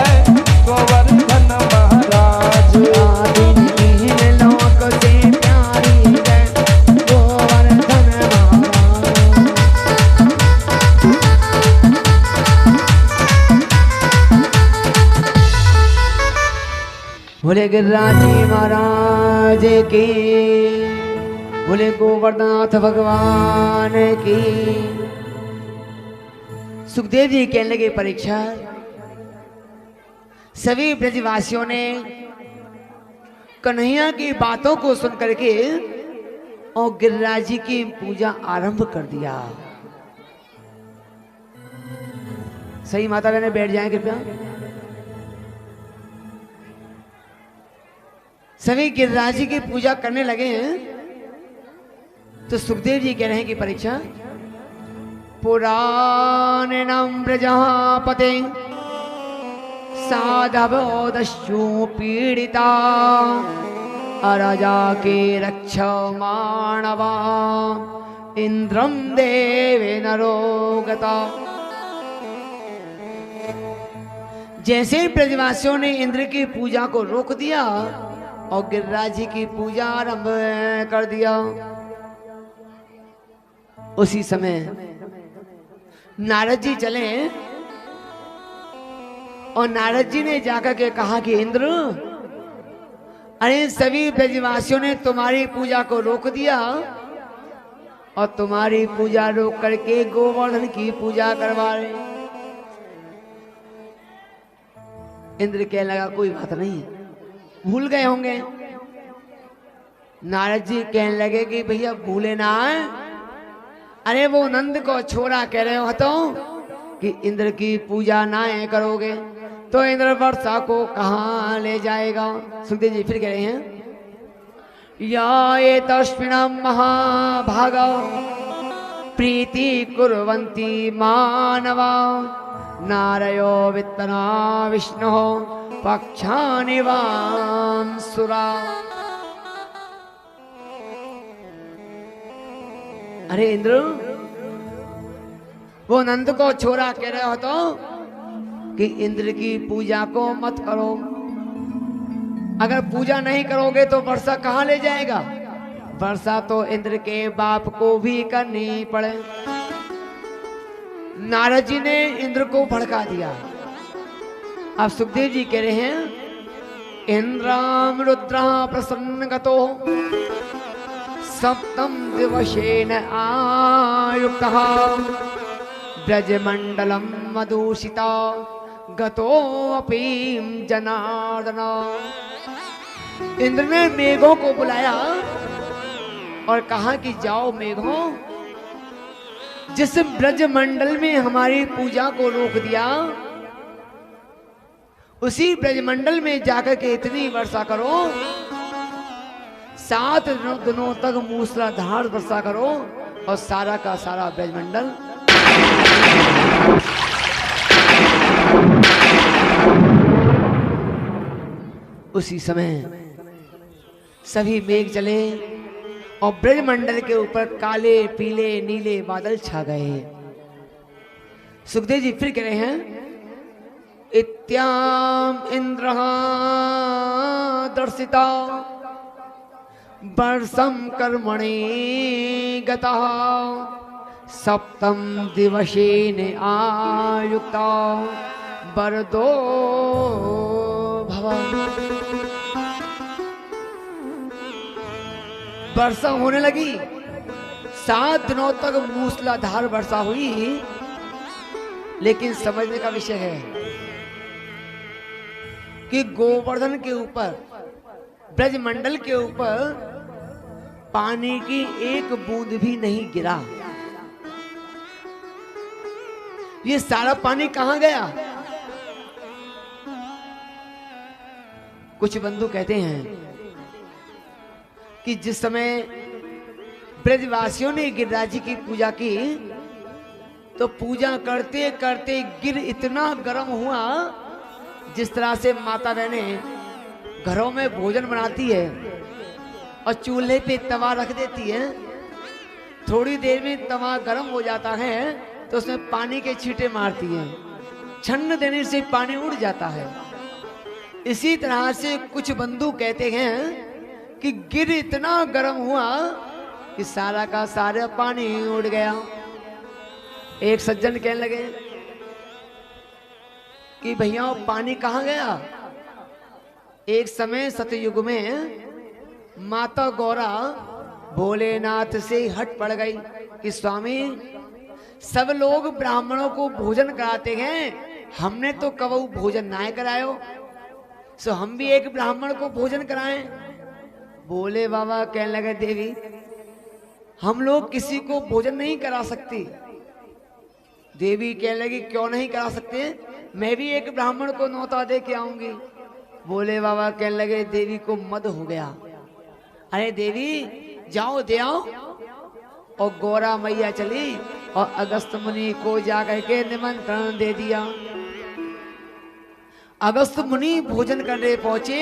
गोवर्धन महाराज। तीन लोक से न्यारी है गोवर्धन महाराज। बोले गिरिराज जी महाराज की, बोले गोवर्धनाथ भगवान की। सुखदेव जी कहने लगे परीक्षा, सभी ब्रजवासियों ने कन्हैया की बातों को सुन करके और गिरिराज जी की पूजा आरंभ कर दिया। सही माता बहने बैठ जाएं कृपया। सभी गिरिराज जी की पूजा करने लगे हैं तो सुखदेव जी कह रहे हैं कि परीक्षा, पुराणेन प्रजापते साधवो दस्यु पीड़िता अराजा के रक्ष मानवा इंद्रम देवे नरोगता। जैसे ही ब्रजवासियों ने इंद्र की पूजा को रोक दिया और गिरिराज जी की पूजा आरंभ कर दिया, उसी समय नारद जी चले और नारद जी ने जाकर के कहा कि इंद्र, अरे सभी ब्रजवासियों ने तुम्हारी पूजा को रोक दिया और तुम्हारी पूजा रोक करके गोवर्धन की पूजा करवा रहे। इंद्र कहने लगा कोई बात नहीं, भूल गए होंगे। नारद जी कहने लगे कि भैया भूले ना, अरे वो नंद को छोरा कह रहे हो तो कि इंद्र की पूजा ना करोगे तो इंद्र वर्षा को कहाँ ले जाएगा। सुखदेव जी फिर कह रहे हैं, या ये तस्मिन् महाभाग प्रीति कुर्वन्ति मानवा नारयो वित्तना विष्णु पक्षानि वांसुरा। अरे इंद्र, वो नंद को छोरा कह रहे हो तो कि इंद्र की पूजा को मत करो, अगर पूजा नहीं करोगे तो वर्षा कहाँ ले जाएगा। वर्षा तो इंद्र के बाप को भी करनी पड़े। नारद जी ने इंद्र को भड़का दिया। अब सुखदेव जी कह रहे हैं, इंद्राम रुद्रा प्रसन्नगतो सप्तम दिवसेन आयुक्तः ब्रजमंडलम मधुषिता गतोऽपि जनार्दन। इंद्र ने मेघों को बुलाया और कहा कि जाओ मेघों, जिस ब्रजमंडल में हमारी पूजा को रोक दिया, उसी ब्रजमंडल में जाकर के इतनी वर्षा करो, 7 दिनों तक मूसलाधार वर्षा करो और सारा का सारा ब्रजमंडल उसी समय सभी मेघ चले और ब्रजमंडल के ऊपर काले पीले नीले बादल छा गए। सुखदेव जी फिर कह रहे हैं, इत्याम इंद्र दर्शिता वर्षम कर्मणि गतः सप्तम दिवसेन आयुक्ता वरदो भव। वर्षा होने लगी, 7 दिनों तक मूसलाधार वर्षा हुई। लेकिन समझने का विषय है कि गोवर्धन के ऊपर, ब्रजमंडल के ऊपर पानी की एक बूंद भी नहीं गिरा। ये सारा पानी कहां गया? कुछ बंधु कहते हैं कि जिस समय ब्रजवासियों ने गिरिराज जी की पूजा की, तो पूजा करते करते गिर इतना गर्म हुआ, जिस तरह से माता बहनें घरों में भोजन बनाती है और चूल्हे पे तवा रख देती है, थोड़ी देर में तवा गर्म हो जाता है तो उसमें पानी के छींटे मारती है, छन्न देने से पानी उड़ जाता है। इसी तरह से कुछ बंधु कहते हैं कि गिर इतना गर्म हुआ कि सारा का सारा पानी उड़ गया। एक सज्जन कहने लगे कि भैया पानी कहाँ गया? एक समय सतयुग में माता गौरा भोलेनाथ से हट पड़ गई कि स्वामी, सब लोग ब्राह्मणों को भोजन कराते हैं, हमने तो कबहू भोजन ना करायो, सो हम भी एक ब्राह्मण को भोजन कराएं। भोले बाबा कहने लगे, देवी हम लोग किसी को भोजन नहीं करा सकती। देवी कहने लगी, क्यों नहीं करा सकते? मैं भी एक ब्राह्मण को न्योता दे के आऊंगी। भोले बाबा कहने लगे, देवी को मद हो गया। अरे देवी जाओ दे आओ। और गौरा मैया चली और अगस्त मुनि को जाकर के निमंत्रण दे दिया। अगस्त मुनि भोजन करने पहुंचे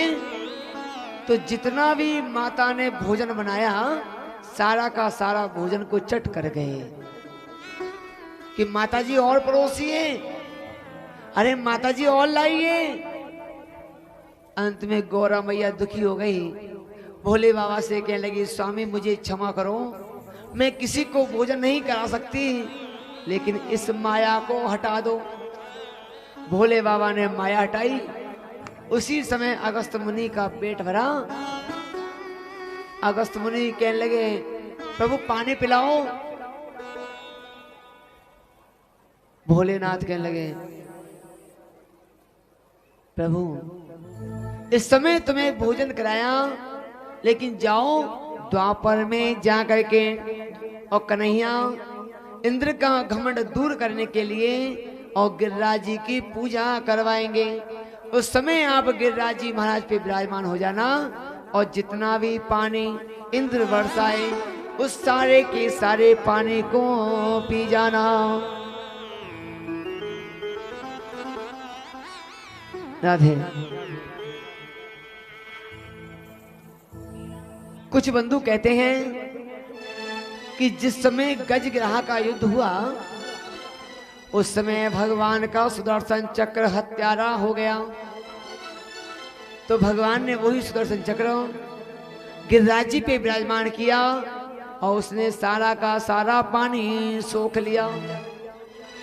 तो जितना भी माता ने भोजन बनाया, सारा का सारा भोजन को चट कर गए कि माताजी और परोसिए, अरे माताजी और लाइए। अंत में गौरा मैया दुखी हो गई, भोले बाबा से कहने लगी, स्वामी मुझे क्षमा करो, मैं किसी को भोजन नहीं करा सकती, लेकिन इस माया को हटा दो। भोले बाबा ने माया हटाई। उसी समय अगस्त मुनि का पेट भरा। अगस्त मुनि कहने लगे, प्रभु पानी पिलाओ। भोलेनाथ कहने लगे, प्रभु इस समय तुम्हें भोजन कराया, लेकिन जाओ द्वापर में जा करके और कन्हैया इंद्र का घमंड दूर करने के लिए और गिरिराज जी की पूजा करवाएंगे। उस समय आप गिरिराज जी महाराज पे विराजमान हो जाना और जितना भी पानी इंद्र बरसाए उस सारे के सारे पानी को पी जाना। राधे। कुछ बंधु कहते हैं कि जिस समय गजग्राह का युद्ध हुआ, उस समय भगवान का सुदर्शन चक्र हत्यारा हो गया। तो भगवान ने वही सुदर्शन चक्र गिरिराज जी पे विराजमान किया और उसने सारा का सारा पानी सोख लिया।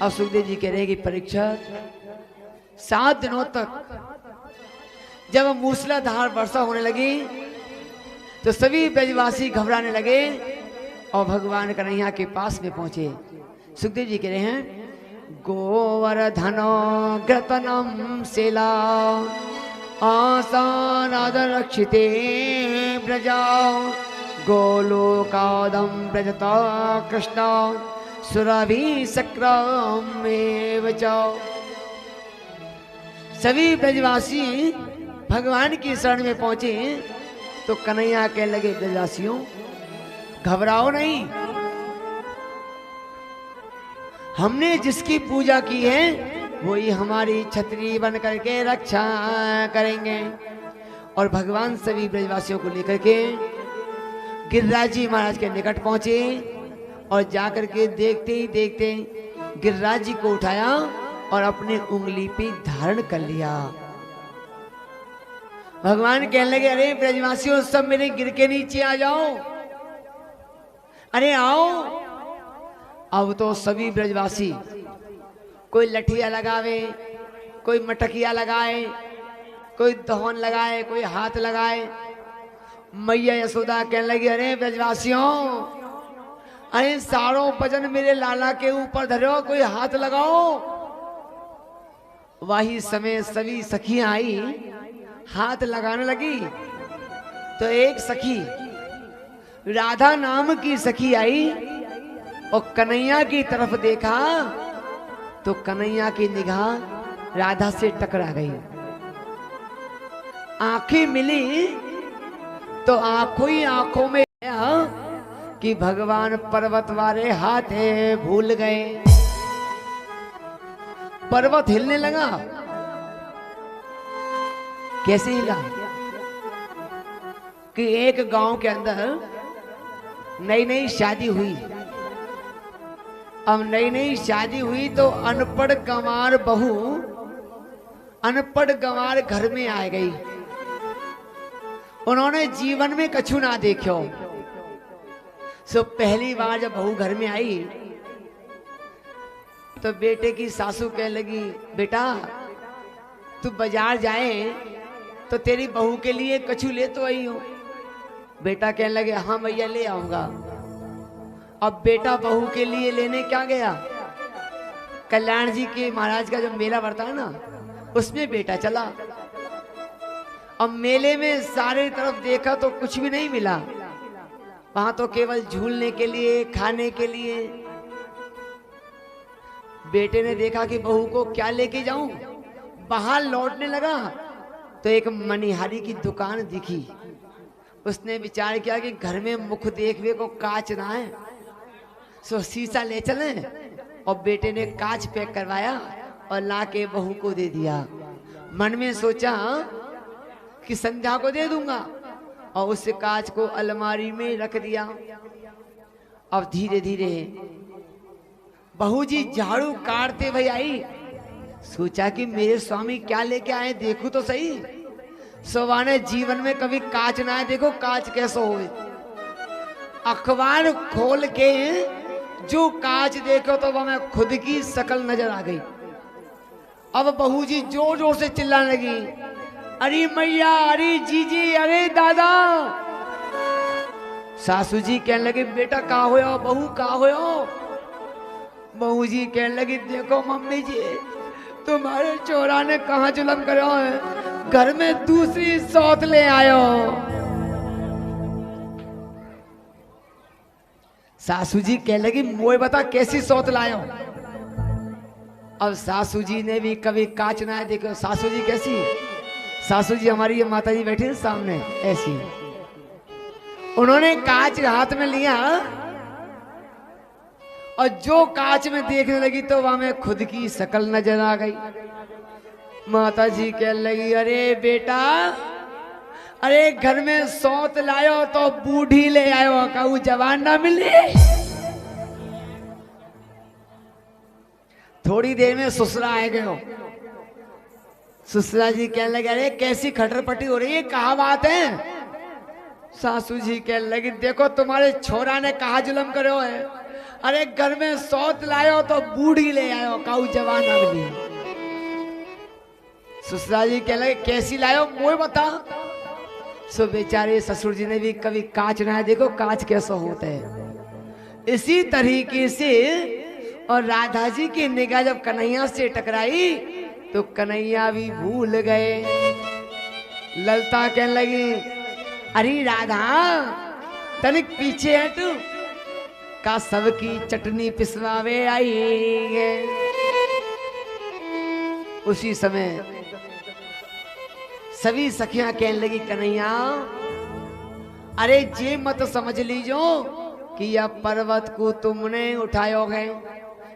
अब सुखदेव जी कह रहे हैं कि परीक्षा 7 दिनों तक जब मूसलाधार वर्षा होने लगी तो सभी ब्रजवासी घबराने लगे और भगवान कन्हैया के पास में पहुंचे। सुखदेव जी कह रहे हैं, गोवर्धनो ग्रतनम शिला आसानादर रक्षिते प्रजा गोलोकादम प्रजता कृष्ण सुरभि सक्रामेव च। सभी ब्रजवासी भगवान की शरण में पहुंचे तो कन्हैया कहने लगे, ब्रजवासियों घबराओ नहीं, हमने जिसकी पूजा की है वही हमारी छतरी बन करके रक्षा करेंगे। और भगवान सभी ब्रजवासियों को लेकर के गिरिराज जी महाराज के निकट पहुंचे और जाकर के देखते ही देखते गिरिराज जी को उठाया और अपने उंगली पे धारण कर लिया। भगवान कहने लगे, अरे ब्रजवासियों सब मेरे गिर के नीचे आ जाओ, अरे आओ। अब तो सभी ब्रजवासी कोई लठिया लगावे, कोई मटकिया लगाए, कोई दहन लगाए, कोई हाथ लगाए। मैया यशोदा कहने लगी, अरे ब्रजवासियों, अरे सारों वजन मेरे लाला के ऊपर धरो, कोई हाथ लगाओ। वही समय सभी सखियां आई, हाथ लगाने लगी तो एक सखी राधा नाम की सखी आई और कन्हैया की तरफ देखा तो कन्हैया की निगाह राधा से टकरा गई। आंखें मिली तो आंखों ही आंखों में आया कि भगवान पर्वत वाले हाथ भूल गए। पर्वत हिलने लगा। कैसे हिला कि एक गांव के अंदर नई नई शादी हुई। अब नई नई शादी हुई तो अनपढ़ गंवार बहू अनपढ़ गंवार घर में आ गई। उन्होंने जीवन में कछु ना देखो। सो पहली बार जब बहू घर में आई तो बेटे की सासू कहने लगी, बेटा तू बाजार जाए तो तेरी बहू के लिए कछु ले तो आई हो। बेटा कहने लगे, हाँ भैया ले आऊंगा। अब बेटा बहू के लिए लेने क्या गया, कल्याण जी के महाराज का जो मेला पड़ता है ना, उसमें बेटा चला। अब मेले में सारे तरफ देखा तो कुछ भी नहीं मिला। वहां तो केवल झूलने के लिए, खाने के लिए। बेटे ने देखा कि बहू को क्या लेके जाऊं। बाहर लौटने लगा तो एक मनिहारी की दुकान दिखी। उसने विचार किया कि घर में मुख देखने को कांच ना है, सो शीशा ले चले। और बेटे ने कांच पैक करवाया और लाके बहू को दे दिया। मन में सोचा कि संध्या को दे दूंगा और उस कांच को अलमारी में रख दिया। अब धीरे धीरे बहू जी झाड़ू काटते हुए आई। सोचा कि मेरे स्वामी क्या लेके आए, देखो तो सही। सवाने जीवन में कभी कांच ना है, देखो कांच कैसा हो। अखबार खोल के जो कांच देखो तो वह मैं खुद की शकल नजर आ गई। अब बहू जी जोर जोर से चिल्लाने लगी, अरे मैया, अरे जीजी, अरे दादा। सासू जी कहने लगे, बेटा कहाँ हो, बहू कहाँ हो। बहू जी कहने लगी, देखो मम्मी जी, तुम्हारे चोरा ने कहा जुलम करो है, घर में दूसरी सौत ले आयो। सासू जी कहने लगी, मोए बता कैसी सौत लायो। अब सासू जी ने भी कभी कांच ना देखो। सासू जी कैसी, सासू जी हमारी ये माता जी बैठी है सामने ऐसी। उन्होंने कांच हाथ में लिया और जो कांच में देखने लगी तो वहां में खुद की शकल नजर आ गई। माता जी कहने लगी, अरे बेटा, अरे घर में सौत लायो तो बूढ़ी ले आयो, कहू जवान ना मिले। थोड़ी देर में ससुरा आ गए। ससुरा जी कहने लगे, अरे कैसी खटरपटी हो रही है, कहा बात है। सासू जी कहने लगी, देखो तुम्हारे छोरा ने कहा जुलम करो है, अरे घर में सौत लायो तो बूढ़ी ले आयो, काऊ जवान ना मिली। ससुरा जी कहने लगे, कैसी लायो मोए बता। सो बेचारे ससुर जी ने भी कभी कांच ना देखो कांच कैसा होता है। इसी तरीके से और राधा जी की निगाह जब कन्हैया से टकराई तो कन्हैया भी भूल गए। ललता कहने लगी, अरे राधा तनिक पीछे है तू, का सबकी चटनी पिसवावे आई है। उसी समय सभी सखियां कहने लगी, कन्हैया अरे ये मत समझ लीजो कि यह पर्वत को तुमने उठायो है,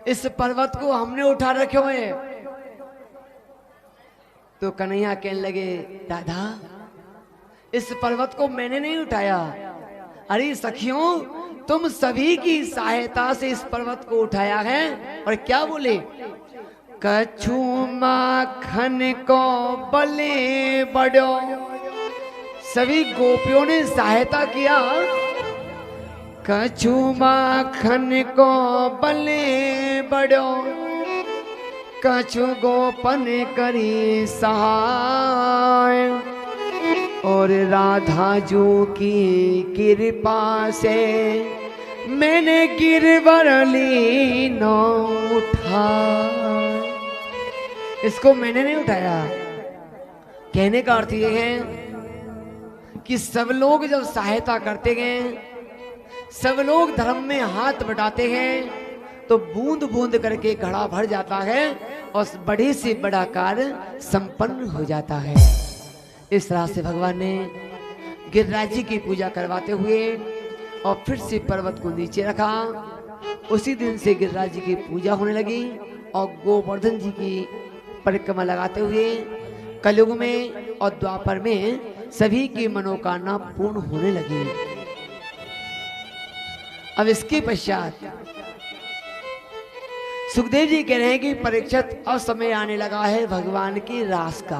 इस पर्वत को हमने उठा रखो है। तो कन्हैया कहने लगे, दादा इस पर्वत को मैंने नहीं उठाया, अरे सखियों तुम सभी की सहायता से इस पर्वत को उठाया है। और क्या बोले, कछु माखन को बले बड़ो, सभी गोपियों ने सहायता किया। कछु माखन को बले बड़ो, कछु गोपन करी सहाय, और राधा जो की कृपा से मैंने गिरवर ली न उठा। इसको मैंने नहीं उठाया। कहने का अर्थ ये है कि सब लोग जब सहायता करते हैं, सब लोग धर्म में हाथ बटाते हैं, तो बूंद बूंद करके घड़ा भर जाता है और बड़े से बड़ा कार्य संपन्न हो जाता है। इस तरह से भगवान ने गिरिराज जी की पूजा करवाते हुए और फिर से पर्वत को नीचे रखा। उसी दिन से गिरिराज जी की पूजा होने लगी और गोवर्धन जी की परिक्रमा लगाते हुए कलयुग में और द्वापर में सभी की मनोकामना पूर्ण होने लगी। अब इसके पश्चात सुखदेव जी कह रहे हैं कि परीक्षित अब समय आने लगा है भगवान की रास का।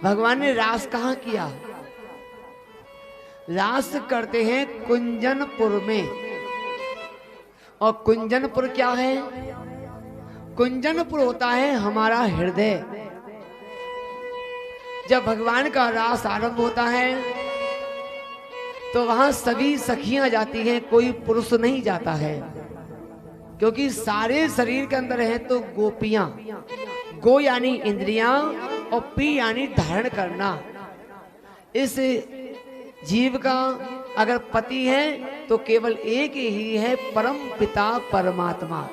भगवान ने रास कहाँ किया? रास करते हैं कुंजनपुर में। और कुंजनपुर क्या है? कुंजनपुर होता है हमारा हृदय। जब भगवान का रास आरंभ होता है तो वहां सभी सखियां जाती हैं, कोई पुरुष नहीं जाता है, क्योंकि सारे शरीर के अंदर है तो गोपियां। गो यानी इंद्रियां और पी यानी धारण करना। इस जीव का अगर पति है तो केवल एक ही है, परम पिता परमात्मा।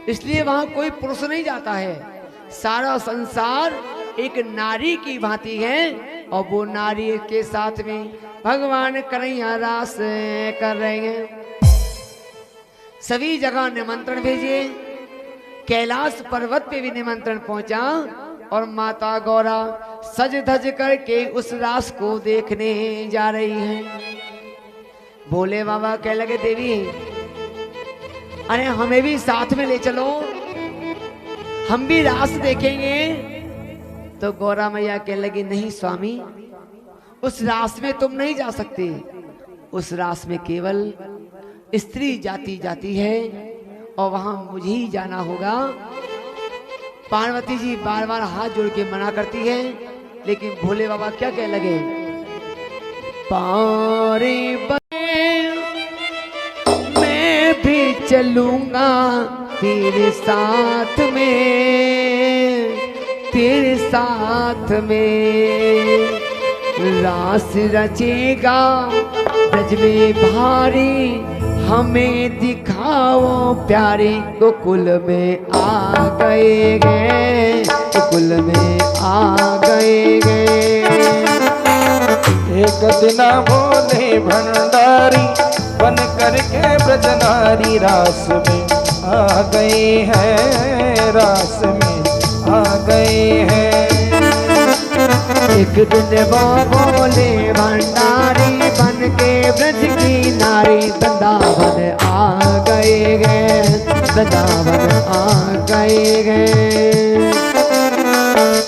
इसलिए वहां कोई पुरुष नहीं जाता है। सारा संसार एक नारी की भांति है और वो नारी के साथ में भगवान कन्हैया रास कर रहे हैं। सभी जगह निमंत्रण भेजे। कैलाश पर्वत पे भी निमंत्रण पहुंचा और माता गौरा सज धज करके उस रास को देखने जा रही हैं। भोले बाबा कह लगे, देवी अरे हमें भी साथ में ले चलो, हम भी रास देखेंगे। तो गौरा मैया कह लगी, नहीं स्वामी, उस रास में तुम नहीं जा सकते। उस रास में केवल स्त्री जाती है और वहां मुझे ही जाना होगा। पार्वती जी बार बार हाथ जोड़ के मना करती है, लेकिन भोले बाबा क्या कह लगे, पारे मैं भी चलूंगा तेरे साथ में, तेरे साथ में रास रचेगा ब्रज में भारी, हमें दिखाओ प्यारे। गोकुल में आ गए गे, गोकुल में आ गए गे। एक दिन बोले भंडारी बन करके ब्रजनारी, रास में आ गए हैं, रास में आ गए हैं। एक दिन वो बोले भंडारी बन के ब्रज की नारी, वृंदावन आ गए गे, वृंदावन आ गए गे।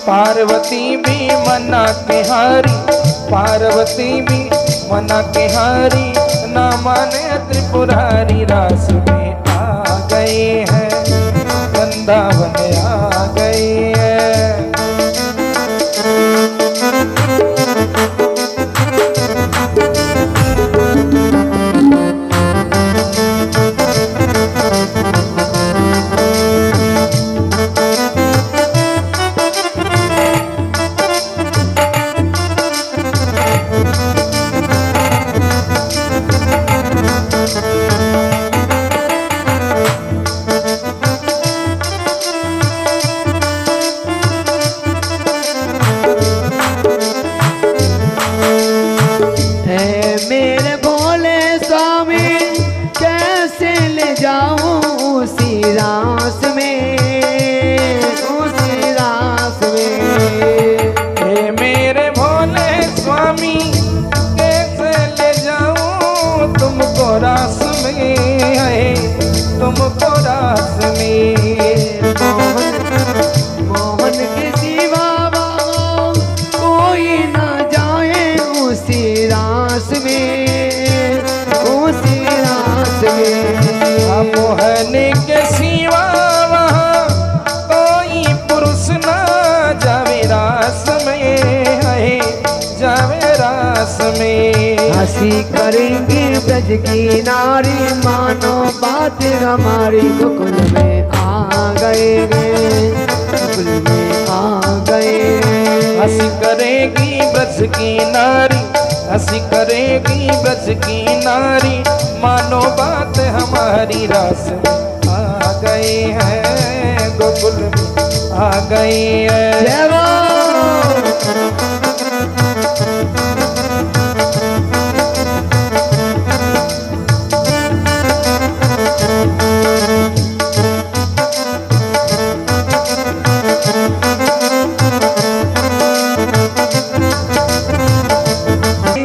पार्वती भी मना के हारी, पार्वती भी मना के हारी, ना माने त्रिपुरारी, रास में आ गए हैं, वृंदावन आ गए हैं। मेरे भोले स्वामी कैसे ले जाऊं उसी रास में, उसी रास में। हे मेरे भोले स्वामी कैसे ले जाऊं तुमको रास में, है तुमको रास में। मोहन के सिवा कोई न जाए उसी रास में, उसी रास में। मोहन के सिवा वहाँ कोई पुरुष ना जावे रास में, है जावे रास में। हंसी करेंगे ब्रज की नारी मानो बात हमारी, गोकुल में आ गए गे, गोकुल में आ गए। हंसी करेगी ब्रज की नारी, हंसी करेगी ब्रज की नारी, मानो बात हमारी रास में आ गए हैं, गोकुल में आ गए हैं। जय बोल।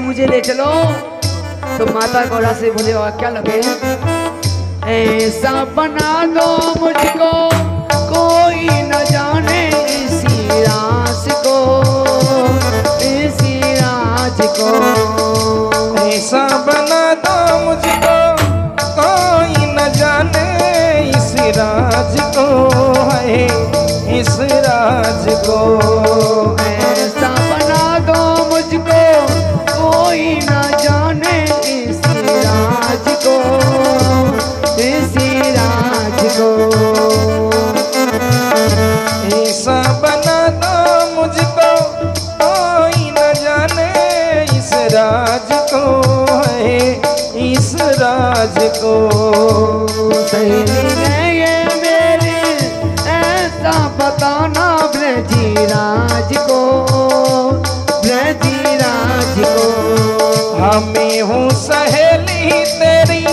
मुझे ले चलो तो माता गौरा से बोले और क्या लगे, ऐसा बना दो मुझको कोई न जाने इसी राज को, इसी राज को। ऐसा बना दो मुझको कोई न जाने इस राज को, है इस राज को। ऐसा बना दो मुझको कोई न जाने इसी राज को, इसी राज को। ऐसा बना दो मुझको कोई न जाने इस राज को, है इस राज को। सहेली ने ये मेरी ऐसा बताना ब्रजी राज को, ब्रजी राज को। हमें हूँ सहेली तेरी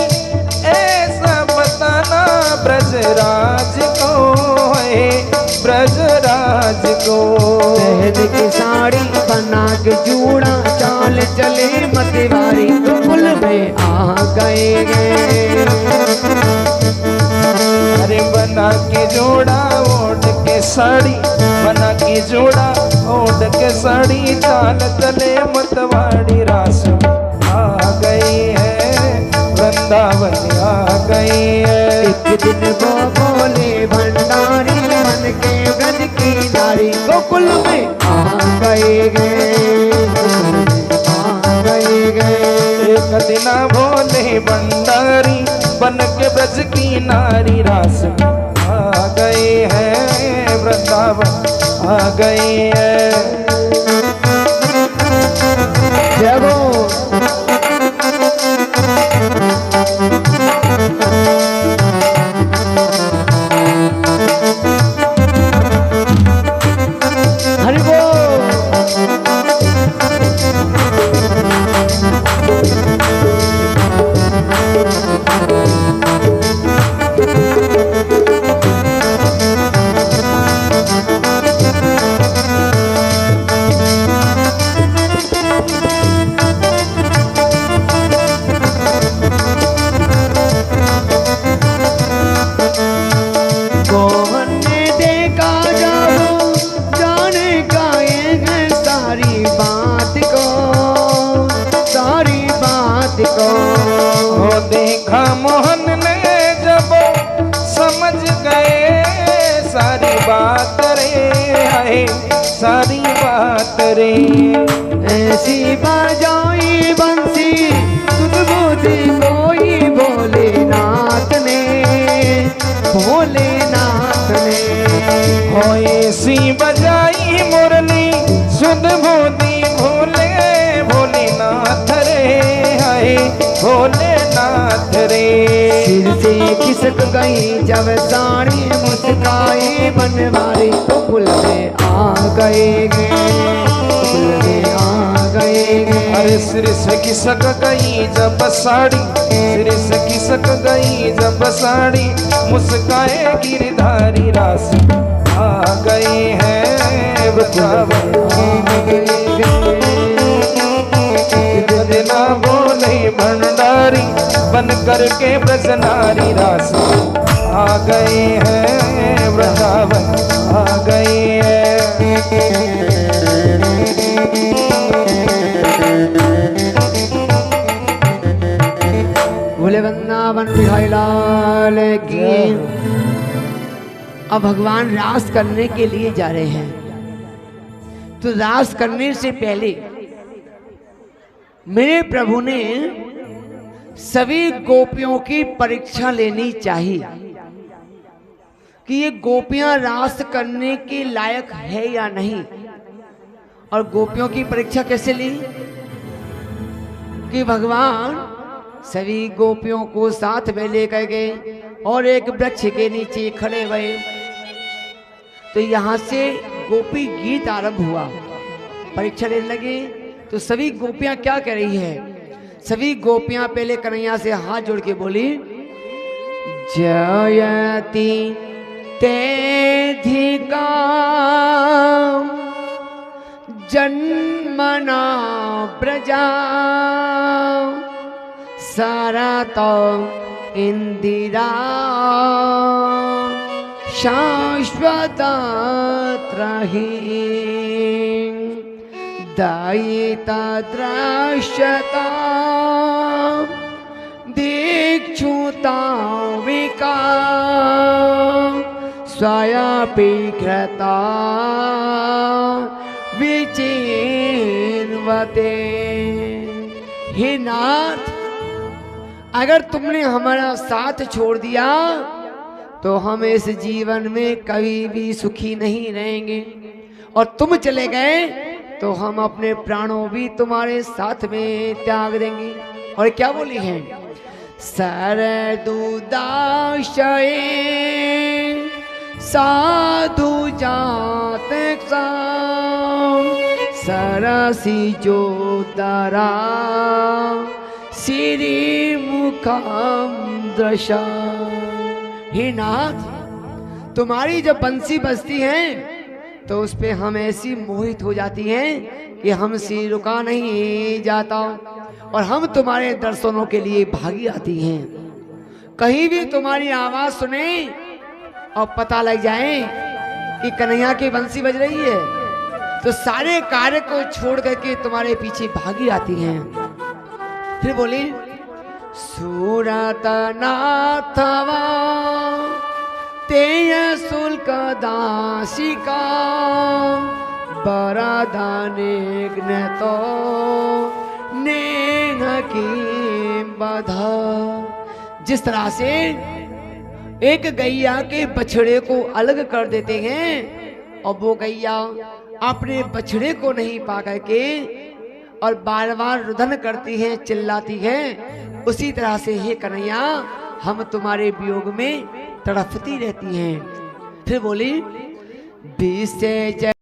ऐसा बताना ब्रजराज को, है ब्रजराज को। शहद की साड़ी बना के जूड़ा चाल चले मतवारी, गोकुल में आ गए गे। अरे बना के जोड़ा ओढ़ के साड़ी, बना के जोड़ा ओढ़ के साड़ी, चाल चले मतवाड़ी रास में आ गई है, वृंदावन आ गई है। एक दिन वो बोले भंडारी मन के ब्रज की नारी, गोकुल में आ गए गे, आ गए गे। एक दिन भोले भंडारी बन के ब्रज की नारी रास में आ गए हैं, वृंदावन आ गए हैं। जय बोल। हरि बोल। मोहन ने देखा जानो जाने का ये है सारी बात को, सारी बात को। वो देखा मोहन ने जब समझ गए सारी बात रे, है सारी बात रे। ऐसी बजाई बंसी सुध बुद्धि कोई भोलेनाथ ने, भोलेनाथ ने। हो ऐसी बजाई मुरली सुध बुद्धि भोले भोलेनाथ रे, है भोलेनाथ रे। सिर से खिसक गई जब साड़ी मुस्काई बनवारी, गोकुल में आ गए गे, गोकुल में आ गए गे। अरे सिर से खिसक गई जब साड़ी, सिर से खिसक गई जब साड़ी, मुस्काए गिरधारी राशि आ गए हैं वृंदावन। ना बोले भंडारी बन करके ब्रजनारी राशि आ गए हैं वृंदावन, आ गए हैं। बोले वृंदावन बिहारी लाल की। अब भगवान रास करने के लिए जा रहे हैं, तो रास करने से पहले मेरे प्रभु ने सभी गोपियों की परीक्षा लेनी चाहिए कि ये गोपियां रास करने के लायक है या नहीं। और गोपियों की परीक्षा कैसे ली कि भगवान सभी गोपियों को साथ में लेकर गए और एक वृक्ष के नीचे खड़े हुए। तो यहां से गोपी गीत आरंभ हुआ, परीक्षा लेने लगे। तो सभी गोपियां क्या कर रही है, सभी गोपियां पहले कन्हैया से हाथ जोड़ के बोली, जयति तेधिका जन्मना प्रजा सरत इंदिरा शाश्वत त्रही दयिता दृश्यता दीक्षुता विका स्वयंपीघ्रता विचिन्वते। हे नाथ, अगर तुमने हमारा साथ छोड़ दिया तो हम इस जीवन में कभी भी सुखी नहीं रहेंगे, और तुम चले गए तो हम अपने प्राणों भी तुम्हारे साथ में त्याग देंगे। और क्या बोली है, सरदुदाशये साधु जात सरसी जोदरा श्री मुखम दृशा। हे नाथ, तुम्हारी जब बंसी बजती है तो उस पे हम ऐसी मोहित हो जाती हैं कि हमसे रुका नहीं जाता, और हम तुम्हारे दर्शनों के लिए भागी आती हैं। कहीं भी तुम्हारी आवाज सुने और पता लग जाए कि कन्हैया की बंसी बज रही है, तो सारे कार्य को छोड़ करके तुम्हारे पीछे भागी आती हैं। फिर बोली, सूरत नाथवा तेय शुल्क दासिका बरादाने तो नेह की बधा। जिस तरह से एक गैया के बछड़े को अलग कर देते हैं और वो गैया अपने बछड़े को नहीं पा करके और बार बार रुदन करती है, चिल्लाती है, उसी तरह से हे कन्हैया हम तुम्हारे वियोग में तड़पती रहती हैं। फिर बोली, विषय